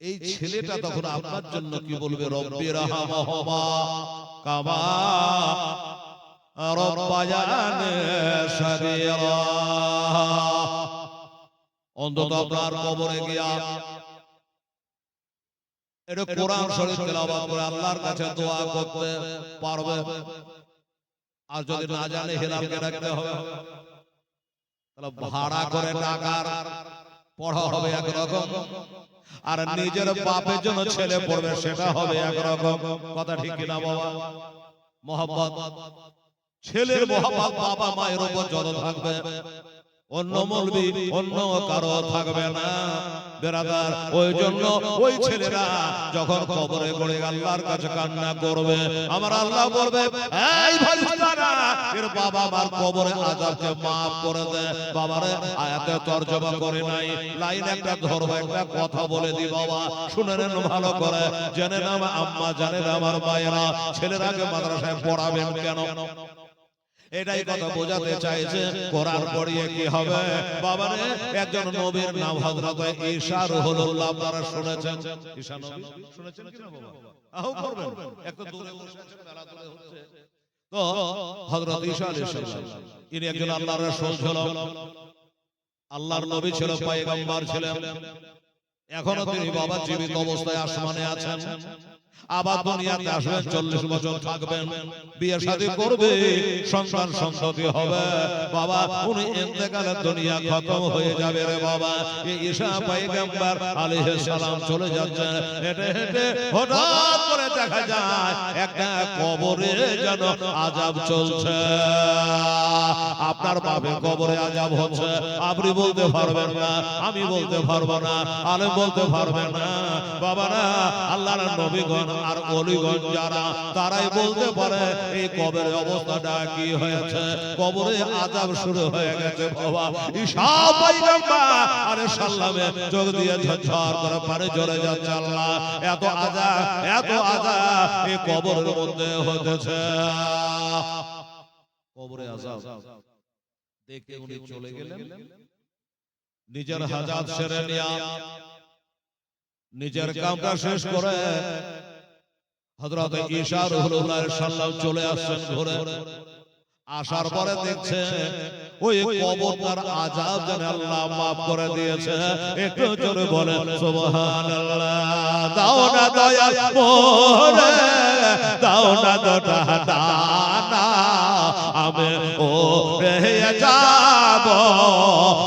এই ছেলেটা তখন আপনার জন্য কি বলবে, রব্বি রাহমাহুমা কামা রব্বায়ানি সগীরা। অন্তত আপনার কবরে গিয়া এটা কোরআন শরীফ তেলাওয়াত করে আল্লাহর কাছে দোয়া করতে পারবে। আর যদি না জানে হেলালকে রাখতে হবে, তাহলে ভাড়া করে টাকার পড়া হবে একরকম, আর নিজের বাপের জন্য ছেলে পড়বে সেটা হবে একরকম। কথা ঠিক কিনা বাবা? মহব্বত, ছেলের মহব্বত বাবা মায়ের উপর যত থাকবে, অন্য মৌলবি অন্য কারো থাকবে না বেরাদার। ওই জন্য ওই ছেলেরা যখন কবরে গড়ে আল্লাহর কাছে কান্না করবে, আমার আল্লাহ বলবে, এই ভাইস্তারা, এর বাবা মার কবরে আযাবকে maaf করে দে। বাবারে আয়াতে তরজমা করে নাই, লাইন একটা ধরবো, একটা কথা বলে দি বাবা, শুনে নেন ভালো করে, জেনে নাম আম্মা, জানেন আমার মায়েরা, ছেলেরাকে মাদ্রাসায় পড়াবেন কেন? এটাই কথা বোঝাতে চাইছে। কোরআন পড়িয়ে কি হবে বাবারে? একজন নবীর নাম হযরত ঈসা রুহুল্লাহ, আপনারা শুনেছেন? ঈসা নবী শুনেছেন কি না বাবা? আহো করবেন, একটু দূরে বসে আছেন, মেলা দূরে হচ্ছে তো। হযরত ঈসা আলাইহিস সালাম ইনি একজন আল্লাহর রাসূল ছিলেন, আল্লাহর নবী ছিলেন, পয়গম্বর ছিলেন। এখনো তিনি বাবা জীবিত অবস্থায় আসমানে আছেন। আবার দুনিয়াতে আসবেন, 40 বছর থাকবেন, বিয়ে শাদী করবে, সন্তান সন্ততি হবে। বাবা উনি ইন্তেকালের দুনিয়া খতম হয়ে যাবে রে বাবা। এই ঈসা পয়গম্বর আলাইহিস সালাম চলে যাচ্ছেন, হেঁটে হেঁটে হঠাৎ করে দেখা যায় একটা কবরে যেন আযাব চলছে। আপনার বাপের কবরে আযাব হচ্ছে, আপনি বলতে পারবেন না, আমি বলতে পারবো না, আলেম বলতে পারবে না। বাবারা আল্লাহর নবীগণ আর ওলিগণ যারা, তারাই বলতে পারে এই কবরের অবস্থাটা কি হয়েছে। কবরে আযাব শুরু হয়ে গেছে বাবা। ঈসা পয়গম্বর আলাইহিস সালামে চোখ দিয়ে ঝরঝর করে পানি ঝরে যাচ্ছে। আল্লাহ, এত আযাব, এত আযাব এই কবরের মধ্যে হতেছে। কবরে আযাব দেখে উনি চলে গেলেন, নিজের হাজাত সেরে নিয়া, নিজের কামটা শেষ করে হযরত ঈসা রুহুল্লাহ সাল্লাল্লাহু চলে আসছেন ঘুরে। আসার পরে দেখছে ওই কবরটার আযাব যেন আল্লাহ maaf করে দিয়েছে। একটু জোরে বলে সুবহানাল্লাহ। দাও না দয়া মোরে, দাও না দোটা দানা, আমি ও রে যাব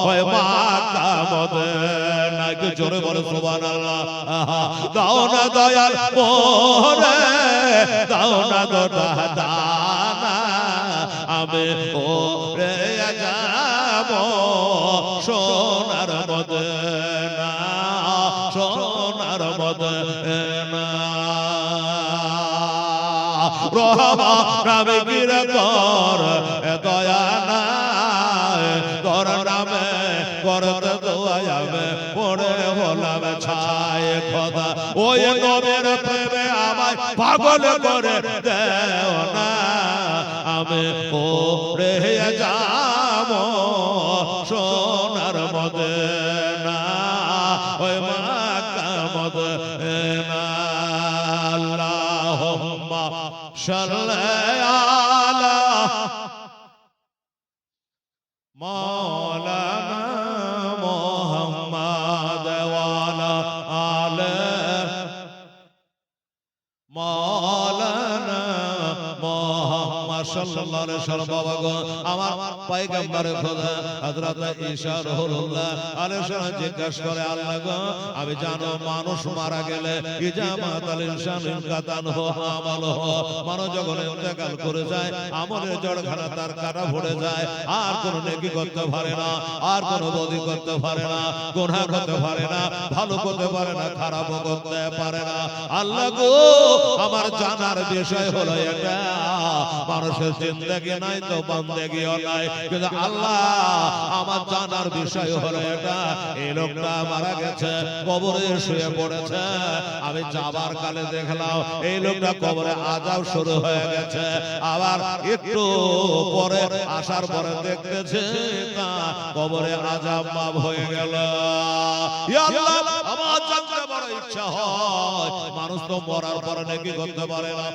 ওই মাকা মদিনা। একটু জোরে বলে সুবহানাল্লাহ। দাও না দয়াল মোরে, দাও না দোটা দানা, আমি ও রে যাব সোনার মদিনা, সোনার মদিনা। রহমা নামে গিরতর দয়া নাই, তোর নামে করতে দোয়াবে পড়ে হলাম ছায় খোদা। ওই নবীর প্রেমে আমায় পাগল করে দেও না, আমি ও রে যাব সোনার মদিনা, ওই মাক্কা মদিনা। আল্লাহুম্মা সাল্লি আলা মাওলানা মুহাম্মাদ ওয়া আলা আলি মাওলানা মুহাম্মদ সাল্লাল্লাহু আলাইহি ওয়াসাল্লাম। বাবা গো, আমার পয়গম্বর খোদা হযরত ঈসা রুহুল্লাহ আলাইহিস সালাম জিজ্ঞাসা করে, আল্লাহ গো, আমি জানো মানুষ মারা গেলে ইজামাতাল ইনসান ইনকাতান হো আমাল হো, মানুষ যখন ইন্তেকাল করে যায় আমলের জড়খানা তার কাটা পড়ে যায়, আর কোনো নেকি করতে পারে না, আর কোনো বদি করতে পারে না, গুনাহ করতে পারে না, ভালো করতে পারে না, খারাপও করতে পারে না। আল্লাহ গো, আমার জানার বিষয় হলো এটা, মানুষ মানুষের জিন্দেগি নাই তো বান্দেগিও নাই, কিন্তু আল্লাহ আমার জানার বিষয় হলো এটা, এই লোকটা মারা গেছে, কবরে শুয়ে পড়েছে। আমি যাবার কালে দেখলাম এই লোকটা কবরে আযাব শুরু হয়ে গেছে। আবার একটু পরে আসার পরে দেখতেছে তা কবরে আযাব মাফ হয়ে গেল। ইয়া আল্লাহ, আমার জানতে বড় ইচ্ছা হয়, মানুষ তো মরার পরে নেকি করতে পারে না।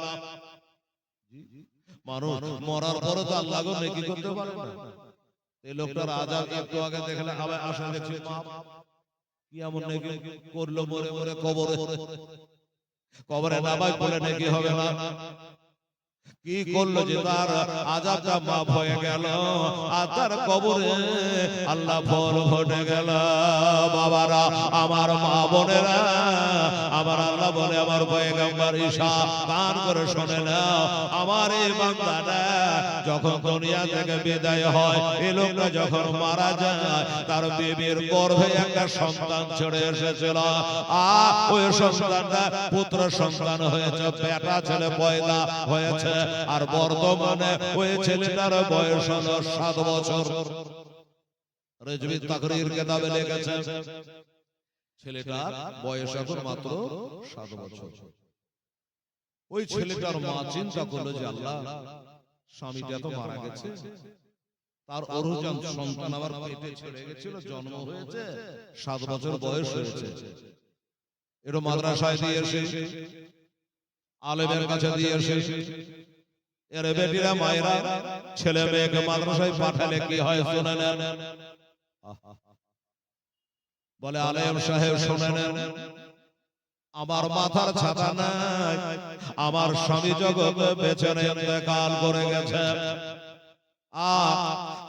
মানুষ মরার পরে তো আল্লাহ গো নেকি করতে পারে না। এই লোকটার আযাব একটু আগে দেখলে আবার আশা দেখছি মাফ, কি এমন নেকি করলো মরে মরে কবরে নামাজ পড়লে নেকি হবে না? কি করলো যে তার আযাবটা মাফ হয়ে গেল, আর তার কবরে আল্লাহ ফল ঘটে গেল। বাবারা, আমার মা বোনেরা, আমার আল্লাহ বলে, আমার পয়গম্বর ঈসা কান করে শুনে নাও, আমার এই বান্দাটা যখন দুনিয়া থেকে বিদায় হয়, এই লোকটা যখন মারা যায়, তার বিবির গর্ভে একটা সন্তান ছেড়ে এসেছিল, আর ওই সন্তানটা পুত্র সন্তান হয়েছে, বেটা ছেলে পয়দা হয়েছে। আর বর্তমানে ওই ছেলেটার বয়স হলো 7 বছর। রেজবি তাকরীর কিতাবে লিখেছে ছেলেটার বয়স এখন মাত্র 7 বছর। ওই ছেলেটার মা চিন্তা করলো যে আল্লাহ, স্বামীটা তো মারা গেছে, তার অরুজন সন্তান আবার পেটে ছেড়ে গেছিল, জন্ম হয়েছে, 7 বছর বয়স হয়েছে। এটা মাদ্রাসায় দিয়ে এসে, আলেমের কাছে দিয়ে এসে, এর বেটিরা মায়েরা ছেলে মেয়েকে মাদ্রাসায় পাঠালে কি হয় শুনে নেন। বলে আলেম সাহেব শুনে নেন, আমার মাথার ছাতা নাই, আমার স্বামী জগতে বেঁচে ইন্তেকাল করে গেছে,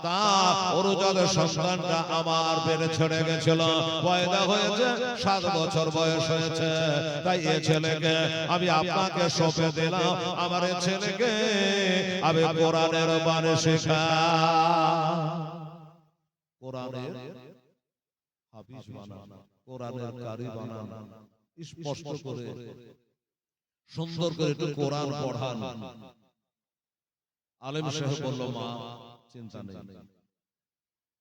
তার অরুজদের সন্তানটা আমার পেটে ছেড়ে গেছিল, পয়দা হয়েছে, 7 বছর বয়স হয়েছে। তাই এ ছেলেকে আমি আপনাকে সঁপে দিলাম, আমার এ ছেলেকে আমি কোরআনের বাণী শেখা, কোরআনের হাফিজ বানানা, কোরআনের কারি বানানা, স্পষ্ট করে সুন্দর করে একটু কোরআন পড়ান। আলেম সাহেব বলল, মা চিন্তা নেই,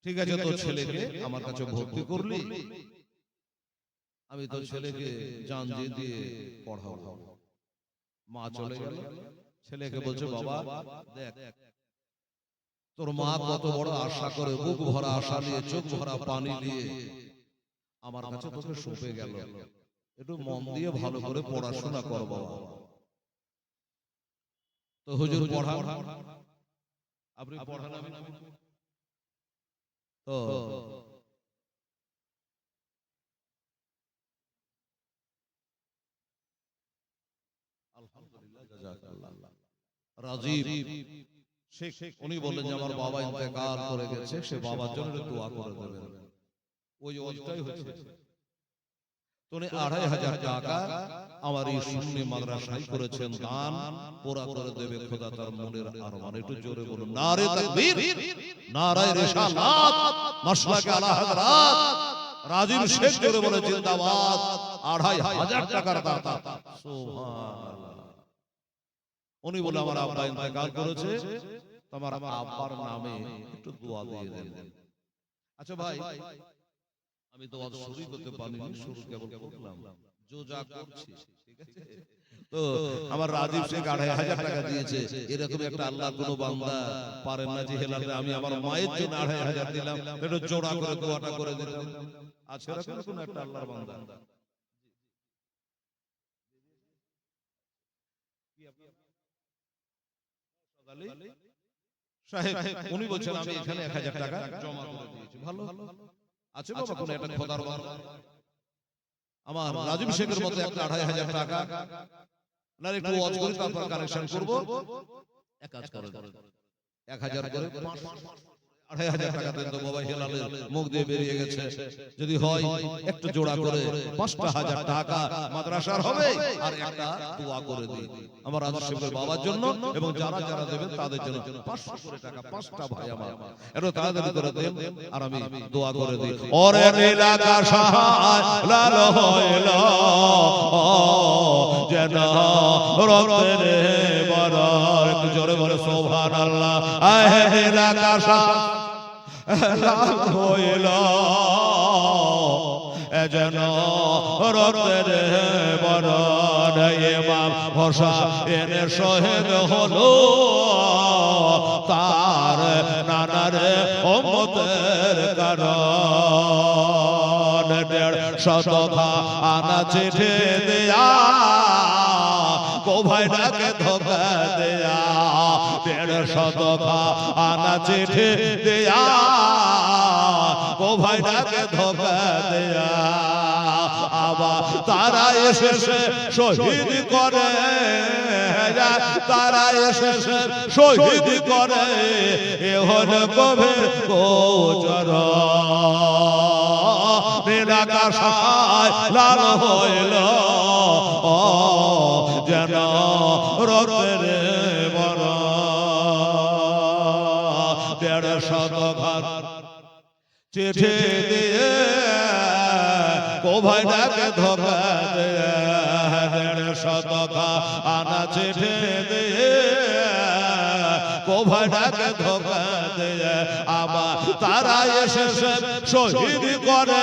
ঠিক আছে, তো ছেলেকে আমার কাছে ভর্তি করলি, আমি তো ছেলেকে জান দিয়ে পড়াবো। মা চলে গেল, ছেলেকে বলছে, বাবা দেখ, তোর মা কত বড় আশা করে, বুক ভরা আশা নিয়ে, চোখ ভরা পানি নিয়ে আমার কাছে তোকে সঁপে গেল, একটু মন দিয়ে ভালো করে পড়াশোনা কর বাবা। তো হুজুর পড়ান, আপনি পড়ান, তো আলহামদুলিল্লাহ, জাযাকাল্লাহ। রাজীব শেখ উনি বললেন যে আমার বাবা ইন্তেকাল করে গেছে, সে বাবার জন্য দোয়া করে দেবেন। ওই ওইটাই হচ্ছে, তুমি 2500 টাকা আমার এই সুন্নি মাদ্রাসায় করেছেন দান, পুরা করে দেবে খোদা তার মনের আরমান। একটু জোরে বলুন, নারে তাকবীর, নারে রিসালাত, মাশরাকে আলা হযরত রাজীব শেখ, জোরে বলে জিন্দাবাদ। 2500 টাকার দাতা, সুবহানাল্লাহ। উনি বলে আমার আব্বা ইন্তেকাল করেছে, তোমার আব্বার নামে একটু দোয়া দিয়ে দেন। আচ্ছা ভাই, আমি তো আজ শুরু করতে পারিনি, শুরু কেবল করলাম, যা করছি, ঠিক আছে। তো আমার রাজীব শেখ 2500 টাকা দিয়েছে, এরকম একটা আল্লাহ কোন বান্দা পারেন না যে হেলাতে আমি আমার মায়ের জন্য 2500 দিলাম, একটু জোড়া করে দোয়াটা করে দিলাম। আছে এরকম কোন একটা আল্লাহর বান্দা? সাহেব উনি বলছেন আমি এখানে 1000 টাকা জমা করে দিয়েছি। ভালো আছে বাবা, কোন একটা খোদার বান্দা আমার রাজীব শেখের মতো একটা 2500 টাকা না, একটু ওয়াজ করে তারপর কানেকশন করব, এক কাজ করে 1000 করে 2500 টাকা দেন তো বাবা, হেলালের মুখ দিয়ে বেরিয়ে গেছে, যদি হয় একটু জোড়া করে 5000 টাকা মাদ্রাসার হবে, আর একটা দোয়া করে দিই আমার রাজীব শেখের বাবার জন্য, এবং যারা যারা দেবেন তাদের জন্য 500 করে টাকা, 5টা ভাই আমার, একটু তাড়াতাড়ি করে দেন, আর আমি দোয়া করে দিই। ওরে নীলাকা সহায় লাল হইল যেন রক্তের বরার, একটু জোরে বলে সুবহানাল্লাহ। আকাশা লাল হইল যেন রক্তের বরণ ইমাম হোসেন শহীদ হলো তার নানার উম্মতের কারণ 150 আনা চিঠি দেয়া को भाई डाके धोखा दिया 150 आना चिट्ठी दिया को भाई डाके धोखा दिया आबा तारा एसे शहीद करे तारा एसे शहीद करे ए हल कबे गोचर নীলাকাশায় লাল হইল যেন রক্তের বরণ 150 ঘর চিঠি দিয়ে কোভাই ডাকে ধোকা দিয়ে 150 আনা চিঠি দিয়ে কোভাই ডাকে ধোকা দিয়ে আবার তারা এসে শহীদ করে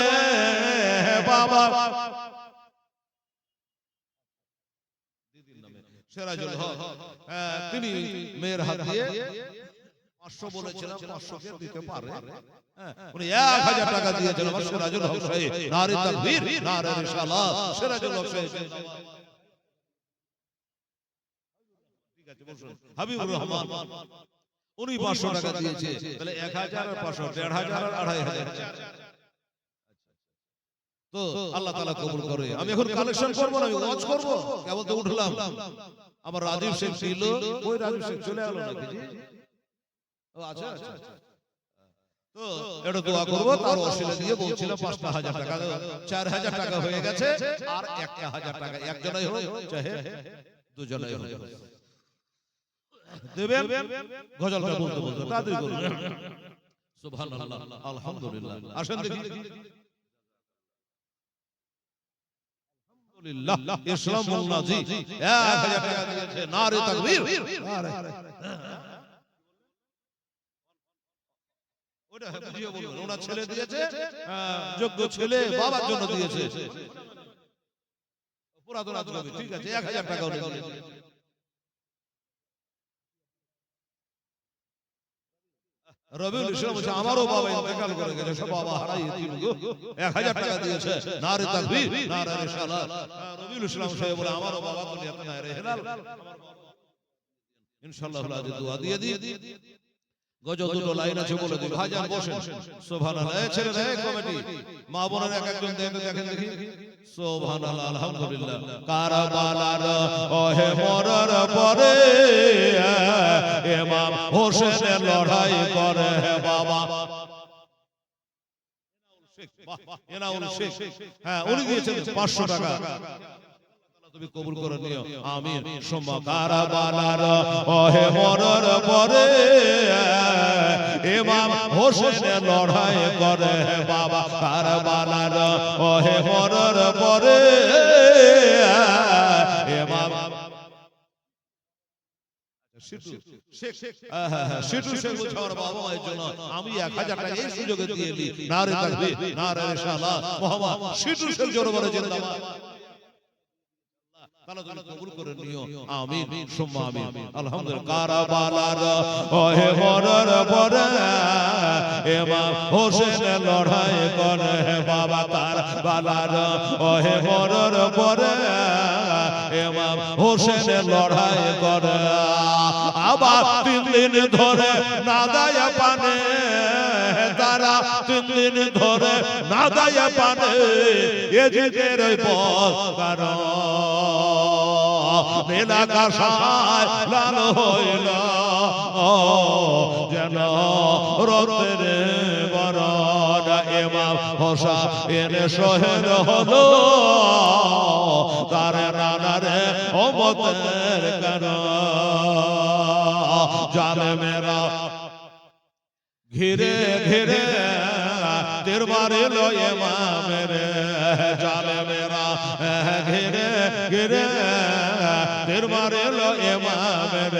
বাবা সিরাজুল হক তিনি মেয়ের হাত দিয়ে 500 বলেছিলাম 500 কে দিতে পারে উনি 1000 টাকা দিয়েছেন আমার সিরাজুল হক সাহেব নারে তাকবীর নারে রিসালাত সিরাজুল হক সাহেব ঠিক আছে বলুন হাবিবুর রহমান উনি 500 টাকা দিয়েছে তাহলে 1000 আর 500 1500 আর 2500 তো আল্লাহ তাআলা কবুল করে আমি এখন কালেকশন করব না আমি ওয়াজ করব কেবল তো উঠলাম আমার রাজীব শেখ ছিল ওই রাজীব শেখ চলে গেল নাকি জি ও আচ্ছা আচ্ছা তো এটা দোয়া করব তার ওসিলা দিয়ে বলছিলাম 5000 টাকা 4000 টাকা হয়ে গেছে আর 1000 টাকা একজনই হোক চাহে দুজনই হোক দেবেন গজলটা বলতে বলতে তাড়াতাড়ি করুন সুবহানাল্লাহ আলহামদুলিল্লাহ আসেন দেখি আলহামদুলিল্লাহ ইসলামুল নাজি 1000 টাকা দিয়েছে নারে তাকবীর ওটা বুঝিয়ে বলুন ওনার ছেলে দিয়েছে যোগ্য ছেলে বাবার জন্য দিয়েছে পুরাতন আজনবী ঠিক আছে 1000 টাকা উনি দিয়েছে রবিউল ইসলাম বলছে আমারও বাবা ইন্তেকাল করে গেছে সব বাবা হারাইয়েছি গো 1000 টাকা দিয়েছে নারে তাকবীর নারে রিসালাত রবিউল ইসলাম সাহেব বলে আমারও বাবা দুনিয়াতে নাই রে হেলাল ইনশাআল্লাহ আজ দোয়া দিয়ে দিই গজল দুটো লাইন আছে বলে দিই ভাইজান বসেন সুবহানাল্লাহ এই ছেড়ে দেয় কমিটি মা বোনেরা একজন দেখেন দেখি সুবহানাল্লাহ আলহামদুলিল্লাহ কারবালার ওহে মরার পরে ইমাম হোসেন লড়াই করে বাবা এনাউল শেখ হ্যাঁ উনি দিয়েছেন 500 টাকা তুমি কবুল করে নিও আমিন সুম্মা কারবালার ওহে মরার পরে ইমাম হোসেন লড়াই করে বাবা কারবালার ওহে মরার পরে ইমাম শিটু শেখ বলছে আমার বাবা মায়ের জন্য আমি 1000 টাকা এই সুযোগে দিয়ে দিই নারে তাকবীর নারে রিসালাত মুহাম্মদ শিটু শেখ জোরে বলে জিন্দাবাদ তাআলা তুমি কবুল করে নিও আমিন সুম্মা আমিন আলহামদুলিল্লাহ কারবালার ওহে মরার পরে ইমাম হোসেন লড়াই করে বাবা কারবালার ওহে মরার পরে ইমাম হোসেন লড়াই করে আবার 3 দিন ধরে না দেয় পানে তারা 3 দিন ধরে না দেয় পানে এজিদের পর কারণ নীলাকাশায় লাল হইল যেন রক্তের বরণ ইমাম হোসেন শহীদ হলো তার নানারে উম্মতের কারণ জালেমেরা ঘিরে ঘিরে তীর মারিল ইমামের জালেমেরা ঘিরে ঘিরে তীর মারলো ইমামের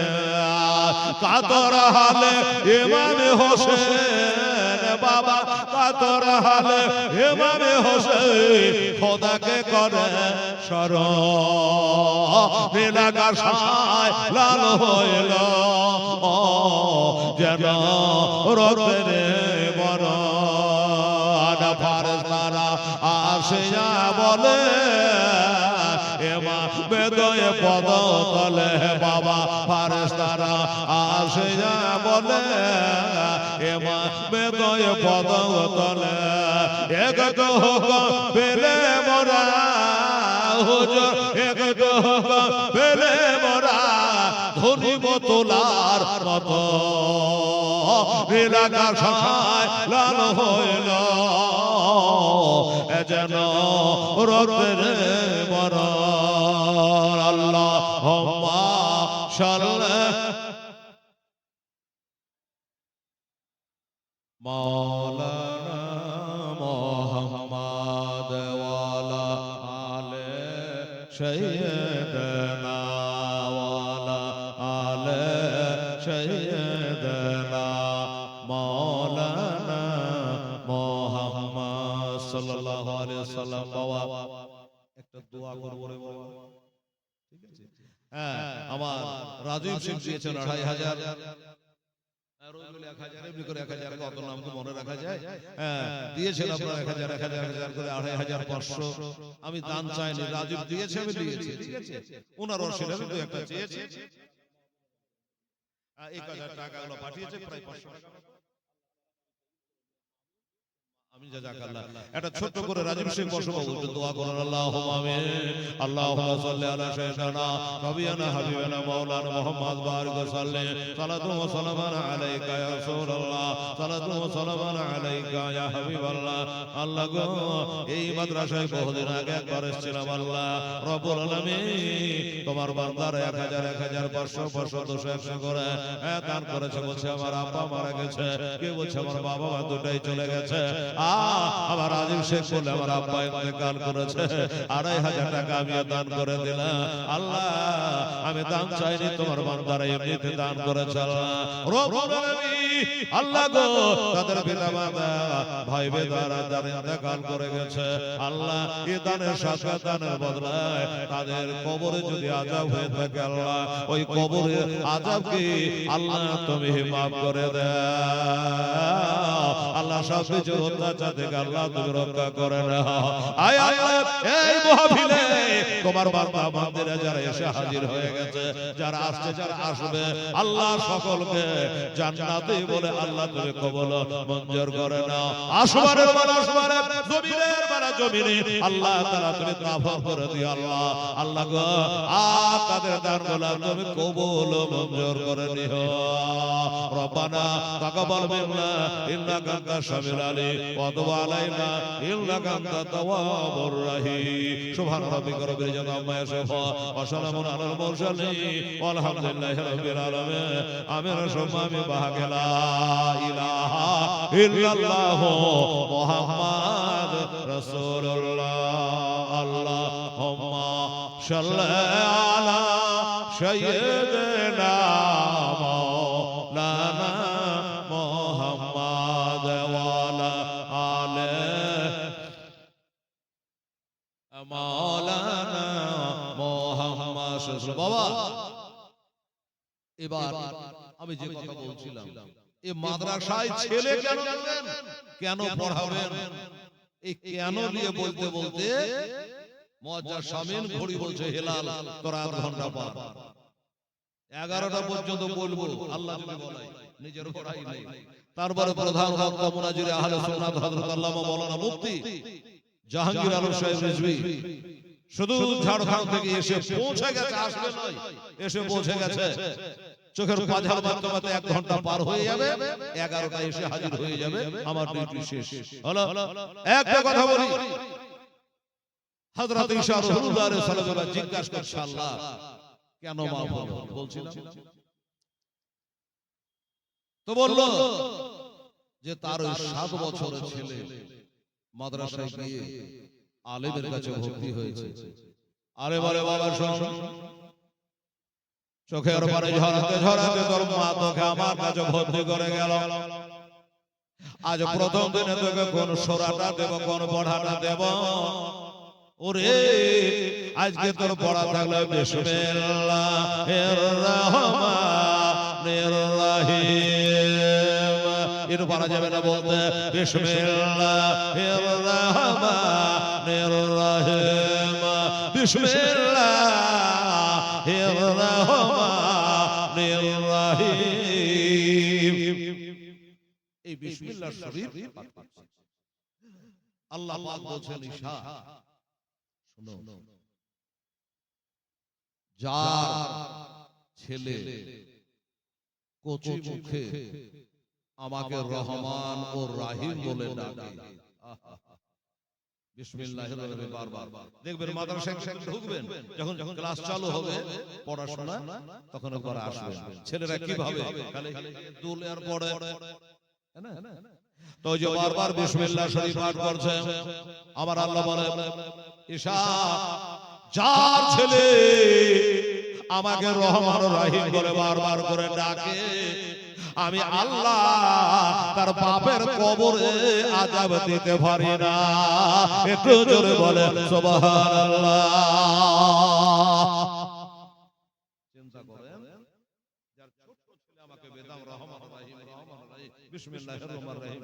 কাতর হালে ইমাম হোসেন বাবা কাতর হালে ইমাম হোসেন খোদাকে করে শরণ নীল আকাশায় লাল হইল যেন রক্তের বরণ ফারেস্তারা আসিয়া বলে বেদয়ে পদ তলে বাবা ফারেস্তারা আসিয়া বলে বেদয়ে পদ তলে এক তো হোক পেলে মোরা হুজুর এক তো হোক পেলে মোরা ধরিব তোলার মতো নীল আকাশায় লাল হইল যেন রক্তের বরণ আল্লাহুম্মা সাল্লি মাওলানা মুহাম্মদ ওয়ালা আলে সাইয়্যিদানা ওয়ালা আলে সাইয়্যিদানা মাওলানা মুহাম্মদ সাল্লাল্লাহু আলাইহি ওয়াসাল্লাম বাবা একটা দোয়া করব রে বাবা ঠিক আছে হ্যাঁ আমার রাজীব সিং দিয়েছেন 2500 রইল 1000 এমনি করে 1000 কত নাম তো মনে রাখা যায় হ্যাঁ দিয়েছেন আপনারা 1000 করে 2500 আমি দান চাইনি রাজীব দিয়েছে আমি দিয়েছি ঠিক আছে ওনার অসিলা তো একটা চেয়েছে 1000 টাকাগুলো পাঠিয়েছে প্রায় 500 টাকা আমি জাযাকাল্লাহ এটা ছোট করে রাজীব সিং বসবাবু দোয়া করেন আল্লাহুম্মা আমিন আল্লাহুম্মা সাল্লি আলা সাইয়্যিদিনা নবিয়ানা হাবিবানা মাওলানা মুহাম্মদ বারিক সাল্লি সালাতু ওয়া সালামান আলাইকা ইয়া রাসূলুল্লাহ সালাতু ওয়া সালামান আলাইকা ইয়া হাবিবাল্লাহ আল্লাহ গো এই মাদ্রাসায় বহুদিন আগে একবার এসেছিলাম আল্লাহ রব্বুল আলামিন তোমার বান্দার 1000 500 200 100 করে দান করেছে বলছে আমার আব্বা মারা গেছে কে বলছে আমার বাবা মা দুটাই চলে গেছে আমার রাজীব শেখ বলে আমার আব্বা ইন্তেকাল করেছে 2500 টাকা আমি দান করে দিলাম আল্লাহ আমি দান চাইনি তোমার বান্দারা এমনিতে দান করেছে রব্বুল আলামিন আল্লাহ গো তাদের পিতা মাতা ভাই বেদারা যারা ইন্তেকাল করে গেছে আল্লাহ এই দানের সাথে দানের বদলায় তাদের কবরে যদি আযাব হয়ে থাকে আল্লাহ ওই কবরের আযাবকে আল্লাহ তুমি maaf করে দাও আল্লাহ সব কিছুর অত্যাচার থেকে আল্লাহ তুমি রক্ষা করে নাও আয় আয় এই মাহফিলে তোমার বান্দা বান্দিরা যারা এসে হাজির হয়ে গেছে যারা আসছে যারা আসবে আল্লাহ সকলকে জান্নাতে বলে আল্লাহ তুমি কবুল মঞ্জুর করে নাও আসমানের মালা আসমানে জমিনের মালা জমিনে আল্লাহ তাআলা তুমি তাফাক করে দিও আল্লাহ আল্লাহ গো তাদের দানগুলো তুমি কবুল মঞ্জুর করে নিও রব্বানা তাকাব্বাল মিন্না ইন্নাকা আনতাশ শামিউল আলিম ওয়া তুব আলাইনা ইন্নাকা আনতাত তাওয়াবুর রহিম সুবহান রাব্বিকা রাব্বিল ইজ্জাতি আম্মা ইয়াসিফুন ওয়া সালামুন আলাল মুরসালিন ওয়ালহামদুলিল্লাহি রাব্বিল আলামিন আমিন সুবহানি বাহাকে লা ইলাহা ইল্লাল্লাহ মুহাম্মাদ রাসূলুল্লাহ আল্লাহুম্মা সাল্লি আলা সাইয়্যিদিনা মাওলানা মুহাম্মদ ওয়ালা আলে মাওলানা মুহাম্মদ বাবা এবার আমি যে কথা বলছিলাম এই মাদ্রাসায় ছেলে কেন দিবেন কেন পড়াবেন এই কেন নিয়ে বলতে বলতে মুয়াজ্জিন শামিন ঘড়ি বলছে হেলাল তোরা 8 ঘন্টা পর 11টা পর্যন্ত বলবো আল্লাহ যদি বলে নিজের পড়াই নাই তারপরে প্রধান বক্তা মুনাজির আহলে সুন্নাত হযরত আল্লামা মাওলানা মুফতি জাহাঙ্গীর আলম সাহেব রিজভী শুধু ঝাড়খণ্ড থেকে এসে পৌঁছে গেছে আসবে নয় এসে পৌঁছে গেছে চোখের পাঁজার মাধ্যমে 1 ঘন্টা পার হয়ে যাবে 11টা এসে হাজির হয়ে যাবে আমার ডিউটি শেষ হলো একটা কথা বলি হযরত ঈসা রাসূলুল্লাহ সাল্লাল্লাহু আলাইহি ওয়াসাল্লাম জিজ্ঞাসা করছে আল্লাহ কেন মাফ হলো বলছিলাম তো বলল যে তার ওই 7 বছরের ছেলে মাদ্রাসায় গিয়ে আলেমের কাছে ভর্তি হয়েছে। আরে বলে বাবা শোন, চোখের পানি ঝরাতে ঝরাতে তোর মা তোকে আমার কাছে ভর্তি করে গেল। আজ প্রথম দিনে তোকে কোন সোরাটা দেব, কোন পড়াটা দেব? ওরে আজকে তোর পড়া থাকলে বিসমিল্লাহির রহমানির রহিম। এর পড়া যাবে না বলতে, বিসমিল্লাহির রহমানির রহিম, বিসমিল্লাহির রহমানির রহিম। এই বিসমিল্লাহ শরীফ আল্লাহ পাক বলেন ঈশা শুনো, যার ছেলে কচি মুখে আমাকে রহমান ও রাহিম বলে ডাকে, বিসমিল্লাহির রহমানির বারবার দেখবেন মাদ্রাসায় ঢুকবেন, যখন ক্লাস চালু হবে পড়াশোনা, তখন একবার আসবেন ছেলেরা কিভাবে খালি দুলে আর পড়ে না, তো যে বারবার বিসমিল্লাহ শরীফ পাঠ করছে, আমার আল্লাহ বলে ঈশা যার ছেলে আমাকে রহমান ও রাহিম বলে বারবার করে ডাকে, আমি আল্লাহ তার বাপের কবরে আযাব দিতে পারি না। একটু জোরে বলে সুবহানাল্লাহ। চিন্তা করেন, যার ছোট ছেলে আমাকে বেদাম রহমান রাহিম রহমান রাহিম বিসমিল্লাহির রহমানির রহিম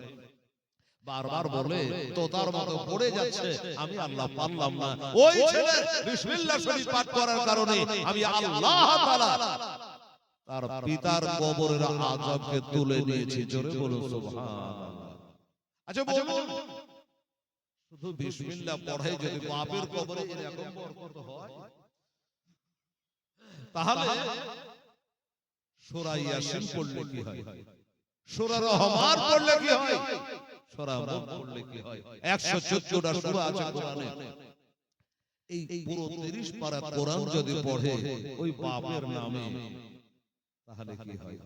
বারবার বলে তো তার মতো পড়ে যাচ্ছে, আমি আল্লাহ পারলাম না। ওই ছেলে বিসমিল্লাহ শরীফ পাঠ করার কারণে আমি আল্লাহ তাআলা তার পিতার কবরের আযাবকে তুলে নিয়েছি। জোরে বলুন সুবহানাল্লাহ। আচ্ছা বলুন, শুধু বিসমিল্লাহ পড়াই যদি বাপের কবরে এরকম বরকত হয়, তাহলে সূরা ইয়াসিন পড়লে কি হয়, সূরা রহমান পড়লে কি হয়, সূরা মুলক পড়লে কি হয়? 114টা সূরা আছে কোরআনে। এই পুরো 30 পারা কোরআন যদি পড়ে ওই বাপের নামে, তাহলে কি হয়?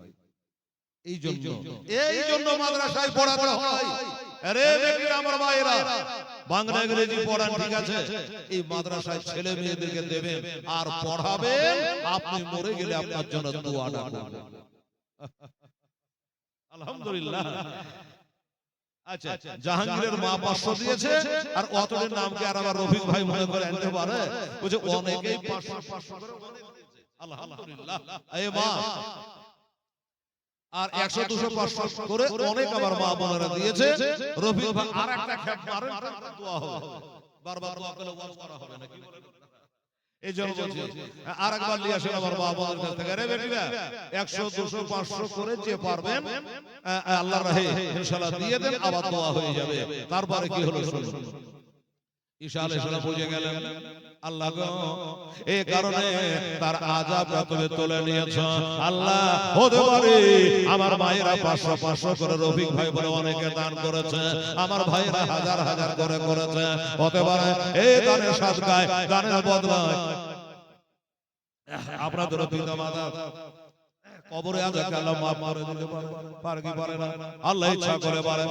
এই জন্য মাদ্রাসায় পড়াতে হয়। আরে দেখি আমার ভাইরা, বাংলা ইংরেজি পড়ান ঠিক আছে, এই মাদ্রাসায় ছেলে মেয়েদেরকে দেবেন আর পড়াবেন, আপনি মরে গেলে আপনার জন্য দোয়াটা করবেন। আলহামদুলিল্লাহ। আচ্ছা, জাহাঙ্গীরের মা 500 দিয়েছে, আর অতদের নামকে আর আমার রফিক ভাই মনে করে আনতে পারে, বুঝে অনেকেই 500 করে দিয়েছে। আলহামদুলিল্লাহ। এই মা আর 100 200 500 করে অনেক আমার মা বোনেরা দিয়েছে। রফিক ভাই আরেকটা খেপ মারেন, দোয়া হবে, বারবার দোয়া করলে ওয়াজ করা হবে না, কি বলেন? এই জন্য বলছি আরেকবার নিয়ে আসেন আমার মা বোনের কাছ থেকে। রে বেটিরা 100 200 500 করে যে পারবেন আল্লাহর রাহে ইনশাআল্লাহ দিয়ে দেন, আবার দোয়া হয়ে যাবে। তারপরে কি হলো শুনুন। ঈসা আলাইহিস সালাম বুঝে গেলেন আল্লাহ গো এই কারণে তার আযাবটা তুমি তুলে নিয়েছো। আল্লাহ হতে পারে আমার ভাইরা 500 500 করে, রফিক ভাই বলে অনেকে দান করেছে, আমার ভাইরা হাজার হাজার করে করেছে, হতে পারে এই দানের সাদকায়, দানের বদলায় আপনাদের পিতা মাতা কবরে আযাবকে আল্লাহ মাফ করে দিতে পারে কি পারে না? আল্লাহ ইচ্ছা করে পারে।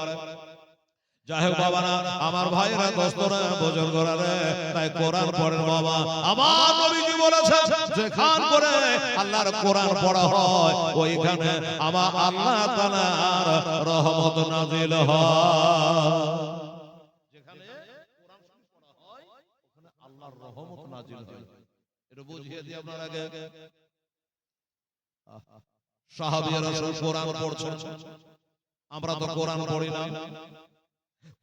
যাই হোক বাবা না, আমার ভাইরা দোস্তরা বুজুর্গরা রে, তাই কোরআন পড়েন বাবা। আমার নবীজি বলেছেন যেখান করে আল্লাহর কোরআন পড়া হয় ওইখানে আমার আল্লাহ তাআলার রহমত নাযিল হয়। যেখানে কোরআন পড়া হয় ওখানে আল্লাহর রহমত নাযিল হয়। এটা বুঝিয়ে দিই আপনার আগে। সাহাবীরা রাসূল কোরআন পড়ছেন, আমরা তো কোরআন পড়ি না।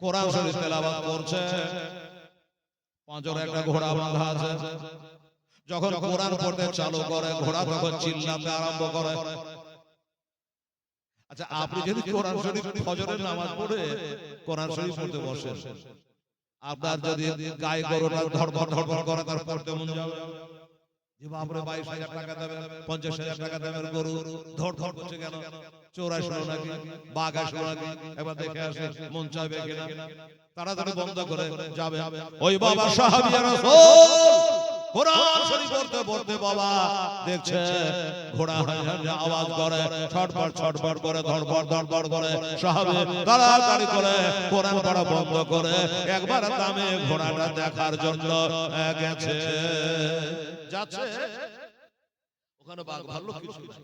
কোরআন শরীফ তেলাওয়াত করছে, পাঁচর একটা ঘোড়া বাঁধা আছে, যখন কোরআন পড়তে চালু করে ঘোড়া তখন চিল্লাতে আরম্ভ করে। আচ্ছা আপনি যদি কোরআন শরীফ ফজরের নামাজ পড়ে কোরআন শরীফ পড়তে বসেন, আপনার যদি গায়ে গরুটা ধড়ফড় ধড়ফড় করে তার পড়তে মন যাবে যে বাপরে 22,000 টাকা দেবে, 50,000 টাকা দেবে, গরু ধড়ফড় করছে কেন? চোর আসলো নাকি, বাঘ আসলো নাকি, একবার দেখে আসে, মন চাইবে কিনা। তাড়াতাড়ি বন্ধ করে যাবে। ওই বাবা সাহাবী রাসূল কোরআন শরীফ পড়তে পড়তে বাবা দেখছে ঘোড়া আওয়াজ করে, ছটফট ছটফট করে, ধড়ফড় ধড়ফড় করে। সাহাবী তাড়াতাড়ি করে কোরআন পড়া বন্ধ করে একবার দামে ঘোড়াটা দেখার জন্য গেছে। যাচ্ছে ওখানে বাঘ ভাল্লুক কিছু নাই।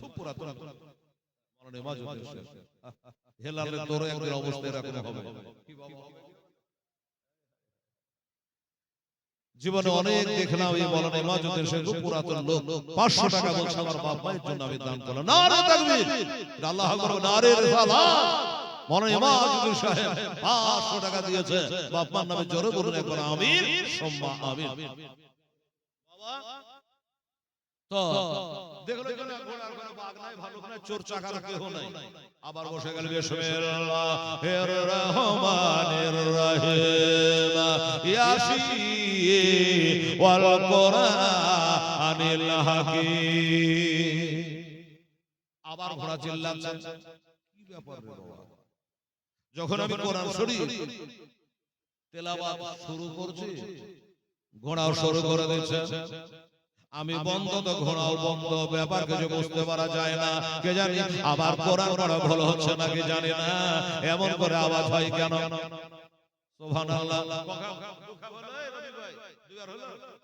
খুব পুরাতন হেলালে তোর একদিন অবস্থা এরকম হবে। জীবনে অনেক দেখলাম এই মৌলানা ইমাজউদ্দিন সাহেব খুব পুরাতন লোক, 500 টাকা বলছে আমার বাপ মায়ের জন্য আমি দান করলাম। নারে তাকবীর, আল্লাহু আকবার, নারে রিসালাত। মৌলানা ইমাজউদ্দিন সাহেব 500 টাকা দিয়েছে বাপ মার নামে, জোরে বলুন একবার আমিন সুম্মা আমিন। বাবা তো দেখলো এখানে ঘোড়ার কোনো বাঘ নাই, ভালুক নাই, চোর চাকার কেউ নাই। আবার বসে গেল বিসমিল্লাহির রহমানির রহিম ইয়াসিন ওয়াল কোরআনিল হাকীম। আবার ঘোড়া চিল্লাচ্ছে, কি ব্যাপার রে বাবা? যখন আমি কোরআন শরীফ তেলাওয়াত শুরু করছি, ঘোড়াও শুরু করে দিয়েছে। আমি বন্ধ তো ঘোড়াও বন্ধ, ব্যাপার কিছু বুঝতে পারা যায় না। কে জানি আবার কোরআন পড়া ভালো হচ্ছে নাকি জানি না, এমন করে আওয়াজ হয় কেন? সুবহানাল্লাহ।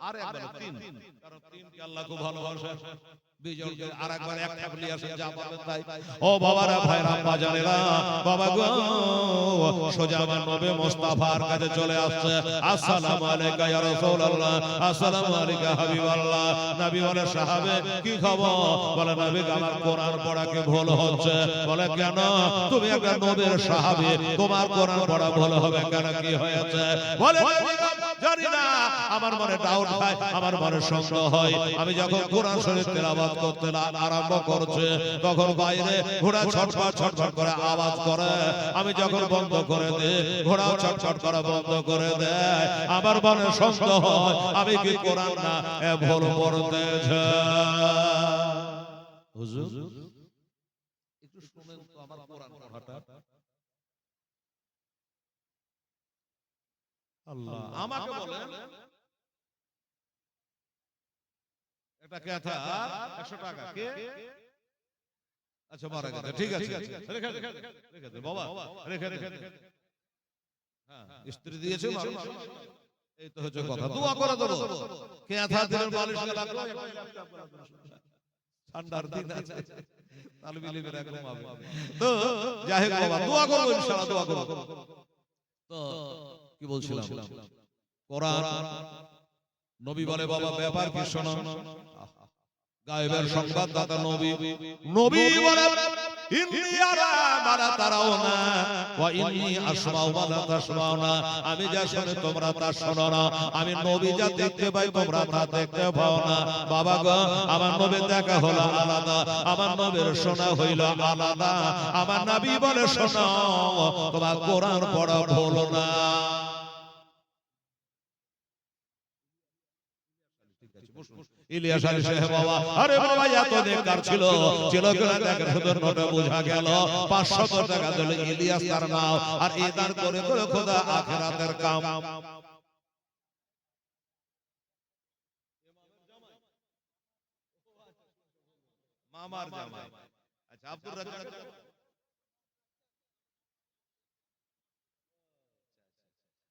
আর একবার তিন, কারণ তিনকে আল্লাহ খুব ভালোবাসে। বিজয়কে আরেকবার এক থাকলে আসে যা পাবেন তাই। ও বাবারা, ভাইরা, বাজানেরা, বাবা গো, সোজা আমার নবী মুস্তাফার কাছে চলে আসছে। আসসালামু আলাইকা ইয়া রাসূলুল্লাহ, আসসালামু আলাইকা হাবিবাল্লাহ। নবী বলে, সাহাবে কি খবর? বলে, নবী আমার কোরআন পড়া কি ভুল হচ্ছে? বলে, কেন? তুমি একটা নবীর সাহাবী, তোমার কোরআন পড়া ভুল হবে কেন? কি হয়েছে? বলে, জানি না, আমার মনে ডাউট হয়, আমার মনে সন্দেহ হয়। আমি যখন কোরআন শরীফ তেলাওয়াত করতে আরম্ভ করছে, তখন বাইরে ঘোড়া ছটফট ছটফট করে আওয়াজ করে। আমি যখন বন্ধ করে দিই, ঘোড়া ছটফট করে বন্ধ করে দেয়। আমার মনে সন্দেহ হয় আমি কি কোরআন না ভুল পড়তেছে। হুজুর একটু শুনেন তো আমার কোরআন পড়াটা। আল্লাহ আমাকে বলেন, এটা কথা 100 টাকা কে? আচ্ছা মারা গেছে, ঠিক আছে, রেখে দে বাবা, রেখে দে। হ্যাঁ, স্ত্রী দিয়েছে মানুষ, এই তো হচ্ছে কথা। দোয়া করে দেব, কে কথা দিলেন বালিশ লাগলো, ঠান্ডার দিন আছে, তালবিলি মেরে একদম হবে। তো যাই হোক বাবা, দোয়া করব ইনশাআল্লাহ, দোয়া করব। তো কি বলছিলাম? কোরআন নবী বলে, বাবা ব্যাপার কি শোনো, গায়েবের সংবাদদাতা নবী। নবী বলে, ইন্নী আরা মা লা তারাউনা ওয়া ইন্নী আসমাউ মা লা তাসমাউনা। আমি যা শুনি তোমরা তা শোনো না, আমি নবী যা দেখতে পাই তোমরা তা দেখতে পাও না। বাবা গো, আমার নবীর দেখা হলো আলাদা, আমার নবীর শোনা হইল আলাদা। আমার নবী বলে, শোনো, তোমার কোরআন পড়া ভুল না। ইলিয়াস আলী সাহেব বাবা, আরে বাবা এত নেককার ছিল, ছিল কিনা দেখেন, শুধু নোটে বোঝা গেল 500 টাকা দিল ইলিয়াস তার নাম, আর এই দান করে করে খোদা আখিরাতের কাম। মামার জামাই, আচ্ছা আব্দুর রাজ্জাক,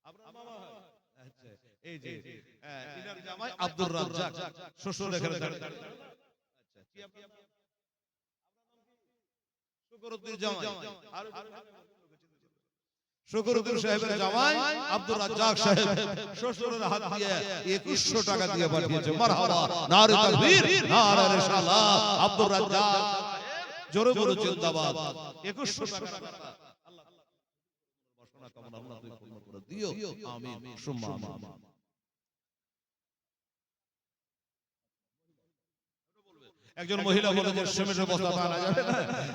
আপনার মামা হয়? আচ্ছা, এই যে ইনার জামাই আব্দুর রাজ্জাক, শ্বশুর এখানে দাঁড়িয়ে। আচ্ছা, কি আপনার নাম? শুকরউদ্দিন জামাই, আর শুকরউদ্দিন সাহেবের জামাই আব্দুর রাজ্জাক সাহেব শ্বশুরের হাত দিয়ে 2100 টাকা দিয়ে পাঠিয়েছে। মারহাবা, নারে তাকবীর, নারে রিসালাত। আব্দুর রাজ্জাক জোরে বলো জিন্দাবাদ। 2100 টাকা আল্লাহ বাসনা কামনা আল্লাহ তুই পূর্ণ করে দিও, আমিন সুম্মা আমিন। একজন মহিলা বলে যে সিমেন্টের বস্তা আনা যাবে না,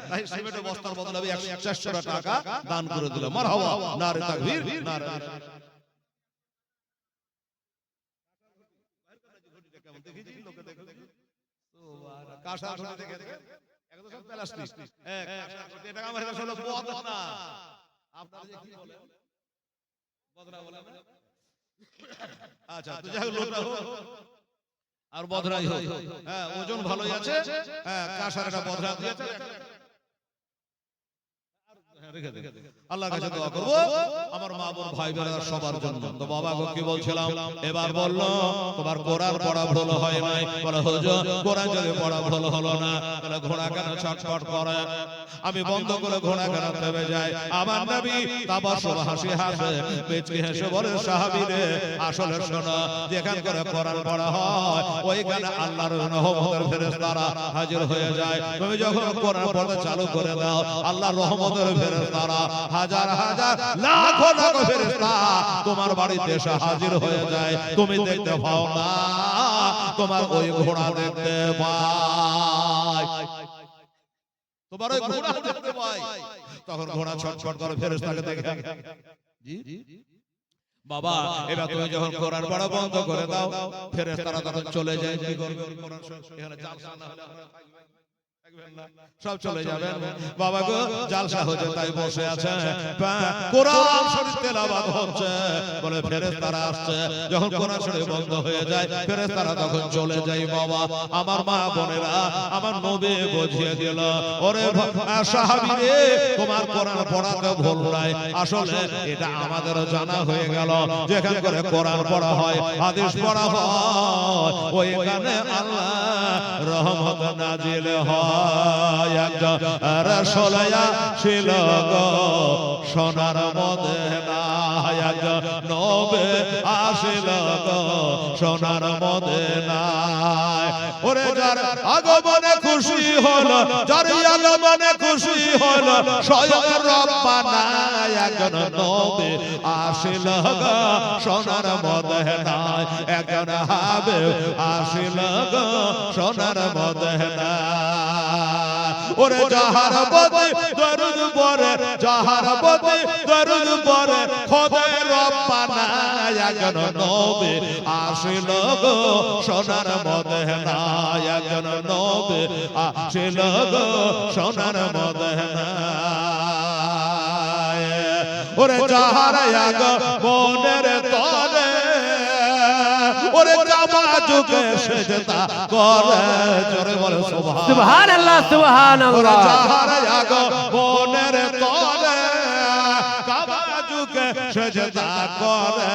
তাই সিমেন্টের বস্তার বদলে আমি 100 টাকা দান করে দিলাম। মারহাবা, নারে তাকবীর, নারে কাঁসা ঘটি দেখে একদম সব প্লাস্টিক, কাঁসা ঘটি, এটা আমার হলো বদ না। আপনারা যে কি বলেন বদরা বলেন না? আচ্ছা তো যাই হোক লোকটা হোক আর বদরাই হোক, হ্যাঁ ওজন ভালোই আছে, হ্যাঁ কাঁসার একটা বদরা দিয়েছে। আল্লাহর কাছে দোয়া করব আমার মা বোন ভাই বোনেরা সবার জন্য। তো বাবা গো কি বলছিলাম, এবার বলল তোমার কোরআন পড়া ভুল হয় নাই। বলে হুজুর কোরআন যদি পড়া ভুল হলো না তাহলে ঘোড়া কেন ছটফট করে? আমি বন্ধ করে ঘোড়া কেন থেমে যায়? আমার নবী তাবাসসুম হাসি হাসে বেচকে হেসে বলে সাহাবীরে আসলে শোনো, যেখান করে কোরআন পড়া হয় ওইখানে আল্লাহর রহমতের ফেরেশতারা হাজির হয়ে যায়। তুমি যখন কোরআন পড়া চালু করে দাও আল্লাহর রহমতের ফেরেশতারা হাজার হাজার লাখ লাখ ফেরেশতা তোমার বাড়িতে এসে হাজির হয়ে যায়। তুমি দেখতে পাও না, তোমার ওই ঘোড়া দেখতে পাই, তোমার ওই ঘোড়া দেখতে পাই। তখন ঘোড়া ছটফট করে ফেরেশতাকে দেখে, জি বাবা এবার তুমি যখন কোরআন পড়া বন্ধ করে দাও ফেরেশতারা তখন চলে যায়। কি করবে? কোরআন এখানে জালসা না হলে আপনারা থাকবেন না, সব চলে যাবেন। বাবা গো জালসা হচ্ছে তাই বসে আছে, কোরআন শরীফ তেলাওয়াত হচ্ছে বলে ফেরেশতারা আসছে। যখন কোরআন শরীফ বন্ধ হয়ে যায় ফেরেশতারা তখন চলে যায়। বাবা আমার মা বোনেরা আমার নবী বুঝিয়ে দিল, ওরে সাহাবী রে তোমার কোরআন পড়াতে ভুল নাই। আসলে এটা আমাদের জানা হয়ে গেল, যেখানে করে কোরআন পড়া হয় হাদিস পড়া হয় ওইখানে আল্লাহ রহমত নাজিল হয়। একজন রাসূল ছিল গো সোনার মদিনায়, একজন নবী আসিল গো সোনার মদিনায়। ওরে যার আগমনে খুশি হলো, যার আগমনে খুশি হলো স্বয়ং রব্বানা, একজন নবী আসিল গো সোনার মদিনায়, একজন হাবিব আসিল গো সোনার মদিনায়। ওরে যাহার প্রতি দরুদ পড়ে, যাহার প্রতি দরুদ পড়ে খোদা রব্বানা, একজন নবী আসিল গো সোনার মদিনায়, একজন নবী আসিল গো সোনার মদিনায়। ওরে যাহার আগমনের তরে ওরে জামা যুগে সেজদা করে, জোরে বলে সুবহানাল্লাহ সুবহানাল্লাহ। যাহার আগমনের তরে কাবা যুগে সেজদা করে,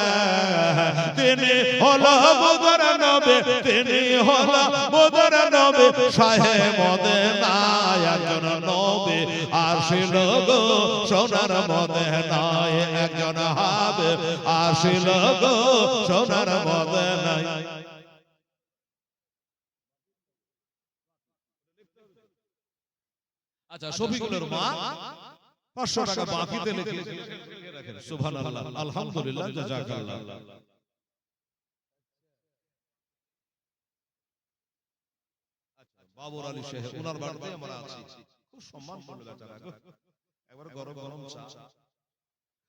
তিনি হলো মুদর নবী, তিনি হলো মুদর নবী শাহে মদিনা, একজন নবী আসিল গো সোনার মদিনায়, একজন হাবিব আসিল গো সোনার মদিনায়। আচ্ছা শফিকুলের মা 500 টাকা বাকিতে লিখে রাখেন। সুবহানাল্লাহ আলহামদুলিল্লাহ জাযাকাল্লাহ। আচ্ছা বাবর আলী সাহেব ওনার বাড়িতে আমরা আছি, খুব সম্মান করবে বেচারা, একবার গরম গরম চা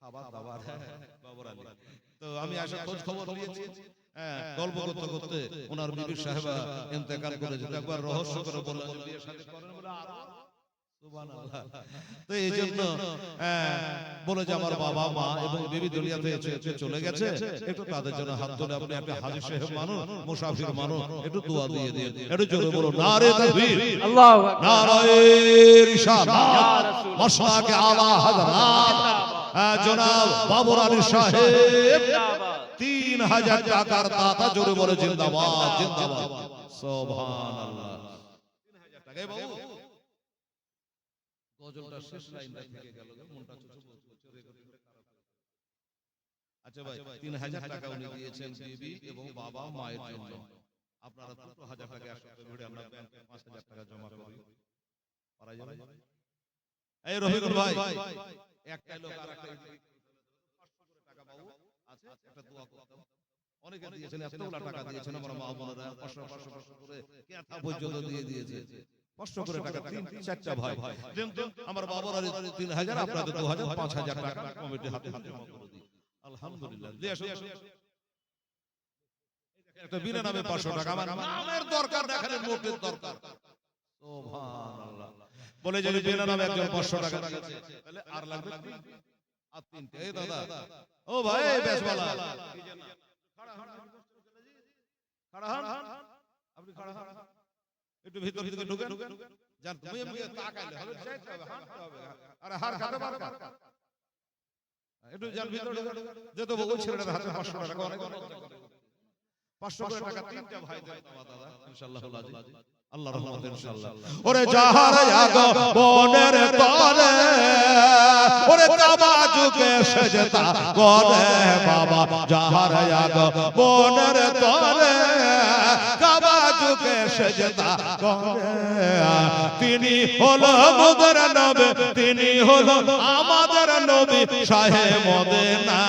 খাবার দাবার বাবর আলী। তো আমি আসলে খোঁজ খবর নিয়েছি, হ্যাঁ গল্প করতে করতে ওনার বিবি সাহেবা ইন্তেকাল করেছে, একবার রহস্য করে বললেন যে বিয়ে শাদী করেন বলে সুবহানাল্লাহ। তো এই জন্য বলে যে আমার বাবা মা এবং বিবি দুনিয়াতে চলে গেছে, একটু তাদের জন্য হাত তুলে আপনি একটা হাজী সাহেব মানুষ মুসাফির মানুষ একটু দোয়া দিয়ে দিন, একটু জোরে বলো নারে তাকবীর, আল্লাহু আকবার, নারে রিসালাত, মাশাআকে আলা হযরত জনাব বাবর আলী সাহেব 3000 টাকার দাতা, জোরে বলে জিন্দাবাদ জিন্দাবাদ সুবহানাল্লাহ। 3000 টাকা বাবু গজলটা শেষ লাইনটা থেকে গেল, মনটা চুচু বলছে রেকর্ডিংটা খারাপ হলো। আচ্ছা ভাই 3000 টাকা উনি দিয়েছেন বিবি এবং বাবা মায়ের জন্য। আপনারা 2000 টাকা একসাথে ভিড়ে আমরা ব্যাংকে 5000 টাকা জমা করি, পারা যাবে? এই রফিকুল ভাই একটা লোক আর একটা 500 টাকা বাবু আছে, একটা দোয়া করতে অনেকে দিয়েছেন, এতগুলা টাকা দিয়েছেন আমরা মা বোনেরা 500 করে কেথা পর্যন্ত দিয়ে দিয়েছে, কষ্ট করে টাকা 3-4টা ভাই। কিন্তু আমার বাবার আলী 3000, আপনাদের 2000, 5000 টাকা কমিটি হাতে হাতে জমা করে দিই। আলহামদুলিল্লাহ। দিয়ে আসো একটা বিনা নামে 500 টাকা, আমার নামের দরকার না, এখানে নোটের দরকার। সুবহানাল্লাহ। বলে যদি বিনা নামে একজন 500 টাকা দিয়েছে তাহলে আর লাগবে আর তিনটে এই দাদা ও ভাই বেশওয়ালা খাড়া হন আপনি খাড়া হন একটু ভিতর ভিতরে ঢুকেন জান তুমি এমনি তাকাইলে হবে যাইতে হবে হাঁটতে হবে আরে হার কাটে বার কাট একটু জান ভিতর ঢুকেন যত বউ ছেলেটার হাতে 500 টাকা অনেক 500 টাকা তিনটা ভাই দেন দাদা ইনশাআল্লাহ আল্লাহর রহমতে ইনশাআল্লাহ ওরে জাহার আগো বনের তরে ওরে কাবা যুগে সেজদা করে বাবা জাহার আগো বনের তরে কাবা যুগে সেজদা করে তিনি হলো মোদের নবী তিনি হলো আমাদের নবী শাহে মদিনা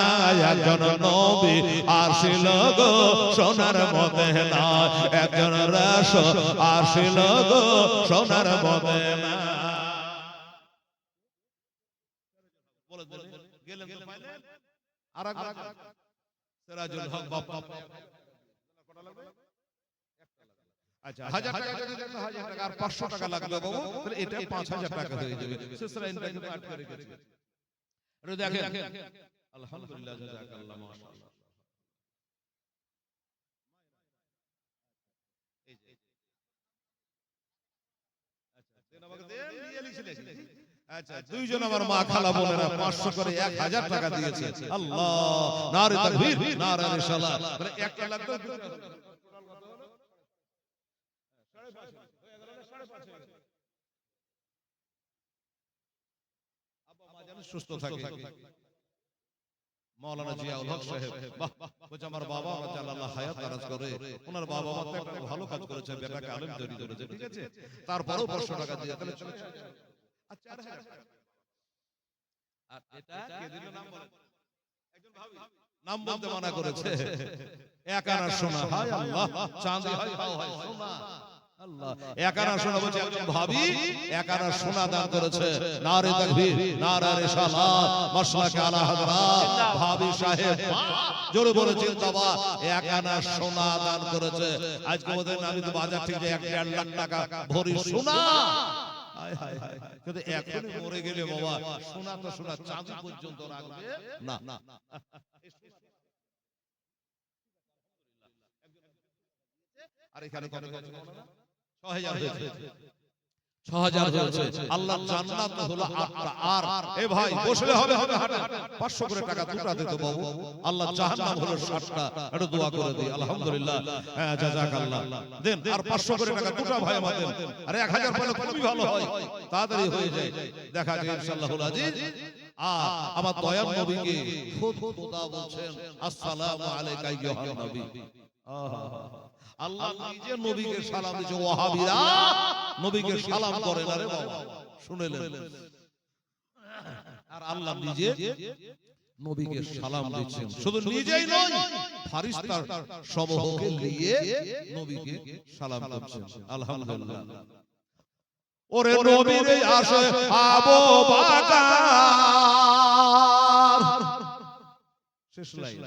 একজন নবী আসিল গো সোনার মদিনা একজন রাসূল আসিল গো সোনার মদিনা বলে গেলেন তো পাইলেন আরেক সিরাজুল হক বাবা আচ্ছা 1000 টাকা যদি দেন 1000 টাকা আর 500 টাকা লাগবে বাবু তাহলে এটা 5000 টাকা হয়ে যাবে সিসরা ইনটা কিন্তু আট করে রেখেছি আরে দেখেন আলহামদুলিল্লাহ জাযাকাল্লাহ মাশাআল্লাহ এই যে আচ্ছা দেন আমাকে দেন নিয়ে লিখে আচ্ছা দুইজন আমার মা খালা বোনেরা 500 করে 1000 টাকা দিয়েছে আল্লাহ নারে তাকবীর নারে রিসালাত মানে একটা লাগতো সুস্থ থাকে মাওলানা জিয়াউল হক সাহেব বাহ বলছে আমার বাবা আল্লাহ হায়াত দারাজ করে ওনার বাবা মা তো একটা ভালো কাজ করেছে বেটাকে আলেম তৈরি করেছে ঠিক আছে তারপরেও 500 টাকা দিয়ে তাহলে আচ্ছা আর এটা কে দিল নাম বলেন একজন ভাবি নাম বলতে মানা করেছে একানা সোনা হায় আল্লাহ চাঁদি হায় হায় সোনা আল্লাহ একানা সোনা বলছে একজন ভাবি একানা সোনা দান করেছে নারে তাকবীর নারে রিসালাত মাশরাকে আলা হযরত ভাবি সাহেব জোরে বলে জিন্দাবাদ একানা সোনা দান করেছে আজকে ওদের আমি তো বাজার থেকে 1.5 লাখ টাকা ভরি সোনা হায় হায় হায় কিন্তু এখনই মরে গেলে বাবা সোনা তো সোনা চাঁদি পর্যন্ত রাখবে না না আর এখানে কত কত 6000 হয়েছে 6000 হয়েছে আল্লাহর জান্নাত হলো 8টা আর এ ভাই বসলে হবে হবে হাঁটে 500 করে টাকা দুটা দিত বাবু আল্লাহ জাহান্নাম হলো 60টা একটু দোয়া করে দিই আলহামদুলিল্লাহ হ্যাঁ জাযাকাল্লাহ দেন আর 500 করে টাকা দুটা ভাই আমাদের আরে 1000 পেলে খুবই ভালো হয় তাড়াতাড়ি হয়ে যায় দেখা যায় ইনশাআল্লাহুল আজিজ আমার দয়ার নবীকে খুদ খোদা বলছেন আসসালামু আলাইকা ইয়া নবী আল্লাহ নিজে নবীকে সালাম দিয়েছে ওয়াহাবিরা নবীকে সালাম করে না রে বাবা শুনেলেন আর আল্লাহ নিজে নবীকে সালাম দিচ্ছেন শুধু নিজেই নয় ফেরেশতার সমূহকে নিয়ে নবীকে সালাম করছেন আলহামদুলিল্লাহ ওরে নবীর আসে আবু বকর শেষ লাইন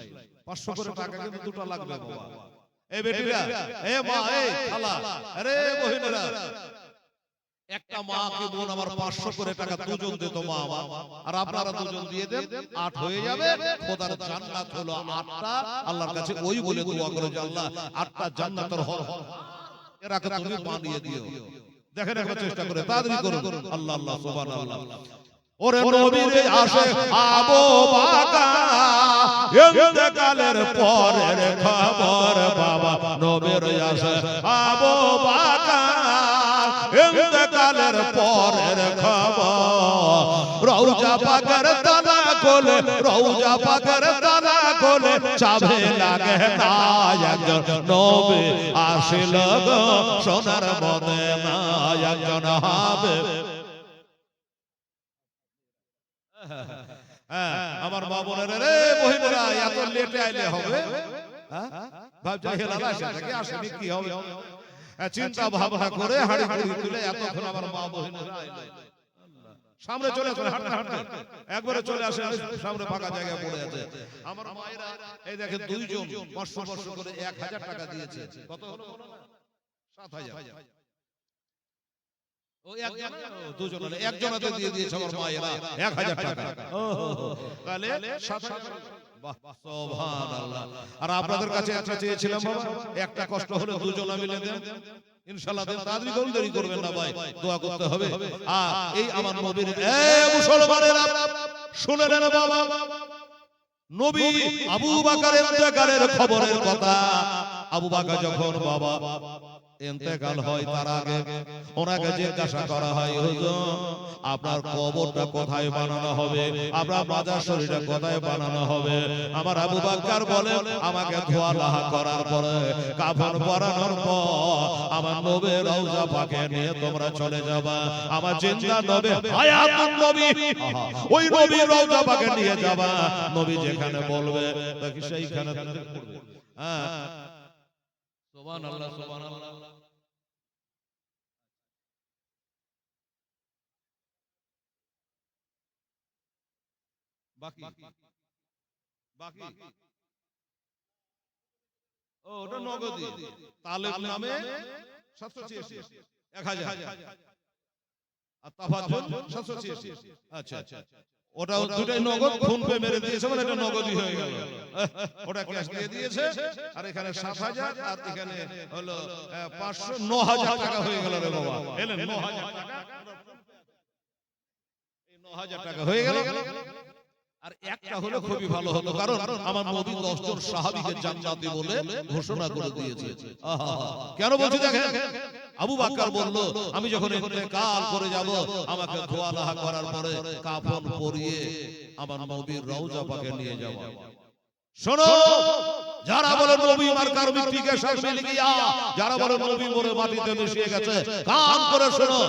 500 করে টাকা কিন্তু দুটো লাগবে বাবা এই বেটিরা এ মা এই খালা আরে বহিনেরা একটা মা কি বোন আমার 500 করে টাকা দুজন দিত মা আমার আর আপনারা দুজন দিয়ে দেন 8 হয়ে যাবে খোদার জান্নাত হলো 8টা আল্লাহর কাছে ওই বলে দোয়া করে যে আল্লাহ 8টা জান্নাতের হর এরাকে তুমি বানিয়ে দিও দেখেন একবার চেষ্টা করে তাড়াতাড়ি করুন আল্লাহ আল্লাহ সুবহানাল্লাহ ওরে নবীর আসে আবু বকর ইন্তেকালের পরের খবর বাবা নবীর আসে আবু বকর ইন্তেকালের পরের খবর রওজা পাকের তালা কোলে রওজা পাকের তালা কোলে চাবে লাগে না একজন নবী আসিল গো সোনার মদিনা একজন হবে আমার মা বোনেরা রে বহিনেরা এত লেটে আইলে হবে ভাবছে হেলালা সেটাকে আসেনি কি হবে চিন্তা ভাবনা করে হাড়ি হাড়ি তুলে এতক্ষণ আমার মা বোনেরা আইলো সামনে চলে চলে হাঁটতে হাঁটতে একবারে চলে আসে সামনে ফাঁকা জায়গা পড়ে আছে আমার মায়েরা এই দেখেন দুইজন 500 করে 1000 টাকা দিয়েছে কত হলো 7000 একজনকে দিয়ে দিয়েছে আমার মায়েরা 1000 টাকা। তাহলে 7000। বাহ, সুবহানাল্লাহ। আর আপনাদের কাছে একটা চেয়েছিলাম বাবা, একটা কষ্ট হলে দুজনে মিলে দেন, ইনশাআল্লাহ দেন। তাড়াতাড়ি করুন, দেরি করবেন না ভাই, দোয়া করতে হবে। আর এই আমার নবীর মুসলমানেরা শুনে নেন বাবা, নবী আবু বকরের ইন্তেকালের খবরের কথা। আবু বকর যখন বাবা ইন্তেকাল হয় তার আগে ওনাকে জিজ্ঞাসা করা হয়, হুজুর আপনার কবরটা কোথায় বানানো হবে, আপনার মাজার শরীফটা কোথায় বানানো হবে? আমার আবু বকর বলে, আমাকে ধোয়া লাহা করার পরে কাফন পরানোর পর আমার নবীর রওজা পাকে নিয়ে তোমরা চলে যাবা। আমার জিন্দা নবী হায়াতুন নবী, ওই নবীর রওজা পাকে নিয়ে যাবা। নবী যেখানে বলবে তাকে সেইখানে পড়বে। হ্যাঁ, সুবহানাল্লাহ, সুবহানাল্লাহ। বাকি বাকি ও ওটা নগদি তালেব নামে 786 1000 আর তাফাজ্জুল 786। আচ্ছা আচ্ছা, ওটা দুটাই নগদ, ফোন পে মেরে দিয়েছে মানে এটা নগদই হয়ে গেল। ওটা ক্যাশ দিয়ে দিয়েছে, আর এখানে 7000 আর এখানে হলো 500, 9000 টাকা হয়ে গেল রে বাবা। এলেন 9000 টাকা, এই 9000 টাকা হয়ে গেল। আর একটা হলে খুবই ভালো হতো, কারণ আমার নবী 10 জন সাহাবীকে জান্নাতি বলে ঘোষণা করে দিয়েছে। কেন বলছি দেখেন, আবু বকর বলল, আমি যখন ইন্তেকাল করে যাব আমাকে ধোয়া লাহা করার পরে কাফন পরিয়ে আমার নবীর রওজা পাকে নিয়ে যাব। শোনো, যারা বলে নবী মার্কার মিট্টিকে সব মিল গিয়া, যারা বলে নবী মরে মাটিতে মিশিয়ে গেছে, কান করে শোনো,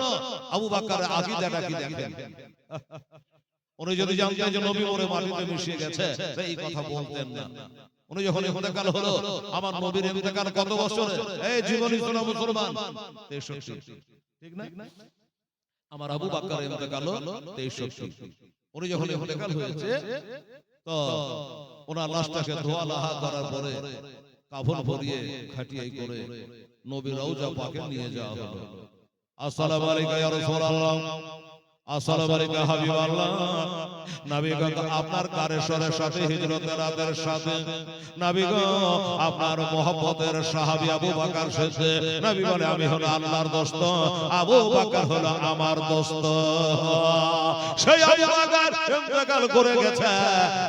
আবু বকরের আকীদাটা কি দেখেন। উনি যদি জানতেন যে নবী মরে মাটিতে মিশিয়ে গেছে, এই কথা বলতেন না। উনি যখন ইন্তেকাল হলো, আমার নবীর ইন্তেকাল কত বছরে? এই জীবনী শোনা মুসলমান, 63, ঠিক না? আমার আবু বকর ইন্তেকাল 63। উনি যখন ইন্তেকাল হয়েছে তো ওনার লাশটাকে ধোয়া লাহা করার পরে কাফন পরিয়ে খাটিয়াই করে নবীর রওজা পাকে নিয়ে যাওয়া হলো। আসসালামু আলাইকা ইয়া রাসূলুল্লাহ, আসসালামু আলাইকা হাবিবাল্লাহ। নবী গো, আপনার কারেশ্বরের সাথে হিজরতের রাতের সাথে নবী গো আপনার মহব্বতের সাহাবী আবু বকর শেষে নবী বলে, আমি হলো আল্লাহর দোস্ত, আবু বকর হলো আমার দোস্ত। সেই আবু বকর ইন্তেকাল করে গেছে,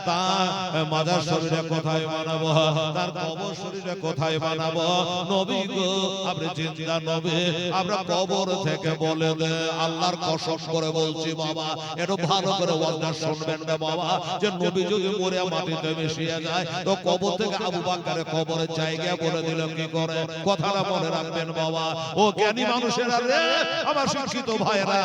তার মাজার শরীরে কোথায় বানাবো, তার কবর শরীরে কোথায় বানাবো? নবী গো আপনি জিন্দা নবী, আমরা কবর থেকে বলে দে, আল্লাহর কসম করে বলছি বাবা, একটু ভালো করে ওয়াজটা শুনবেন না বাবা, যে নবী যদি মরে মাটিতে মিশিয়ে যায় তো কবর থেকে আবু বকরের কবরের জায়গা বলে দিল কি করে? কথাটা মনে রাখবেন বাবা। ও জ্ঞানী মানুষেরা রে, আমার শিক্ষিত ভাইরা,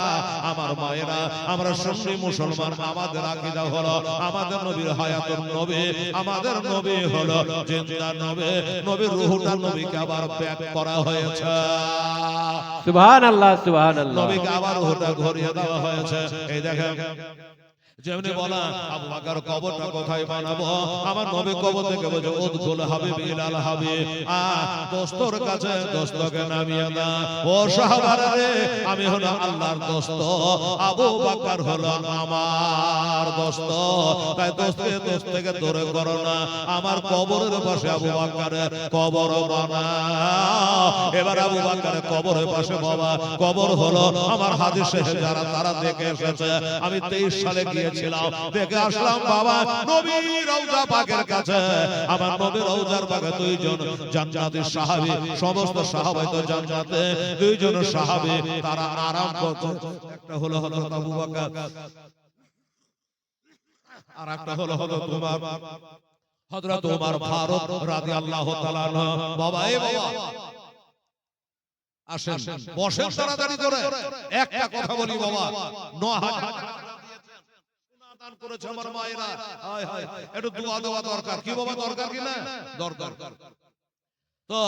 আমার মায়েরা, আমরা সুন্নি মুসলমান, আমাদের আকীদা হলো আমাদের নবীর হায়াতুন নবী, আমাদের নবী হলো জিন্দা নবী, নবীর রূহটা নবীকে আবার প্যাক করা হয়েছে। সুবহানাল্লাহ, সুবহানাল্লাহ। নবীকে আবার রূহটা ঘুরিয়ে দেওয়া হয়েছে। এই দেখেন, যেমনি বলা আবু বকর কবরটা কোথায় বানাবো, আমার নবী কবর থেকে বলে, উদখুল হাবিব ইলাল হাবিব, দোস্তর কাছে দোস্তকে নামিয়ে না। ও সাহাবারা রে, আমি হলো আল্লাহর দোস্ত, আবু বকর হলো আমার দোস্ত, তাই দোস্তকে দোস্ত থেকে দূরে করো না। আমার কবরের পাশে আবু বকরের কবর বানাও। এবার আবু বকরের কবরের পাশে বাবা কবর হলো আমার হাদিসে যারা তারা দেখে এসেছে। আমি 23 সালে গিয়েছিলাম, দেখে আসলাম বাবা নবীর রওজা পাকের কাছে, আমার নবীর রওজার পাকে 2 জন জান্নাতি সাহাবী, সমস্ত সাহাবাই তো জান্নাতে, 2 জন সাহাবী তারা আরাম করছে। একটা হলো হযরত আবু বকর, আর একটা হলো তোমার হযরত ওমর ফারুক রাদিয়াল্লাহু তাআলা আনহু। বাবা এই বাবা আসেন, বসেন তাড়াতাড়ি করে। একটা কথা বলি বাবা, 9000 দান করেছে আমার মায়েরা। হায় হায়, একটু দোয়া দেওয়া দরকার কি বাবা, দরকার কি না? দরকার। তো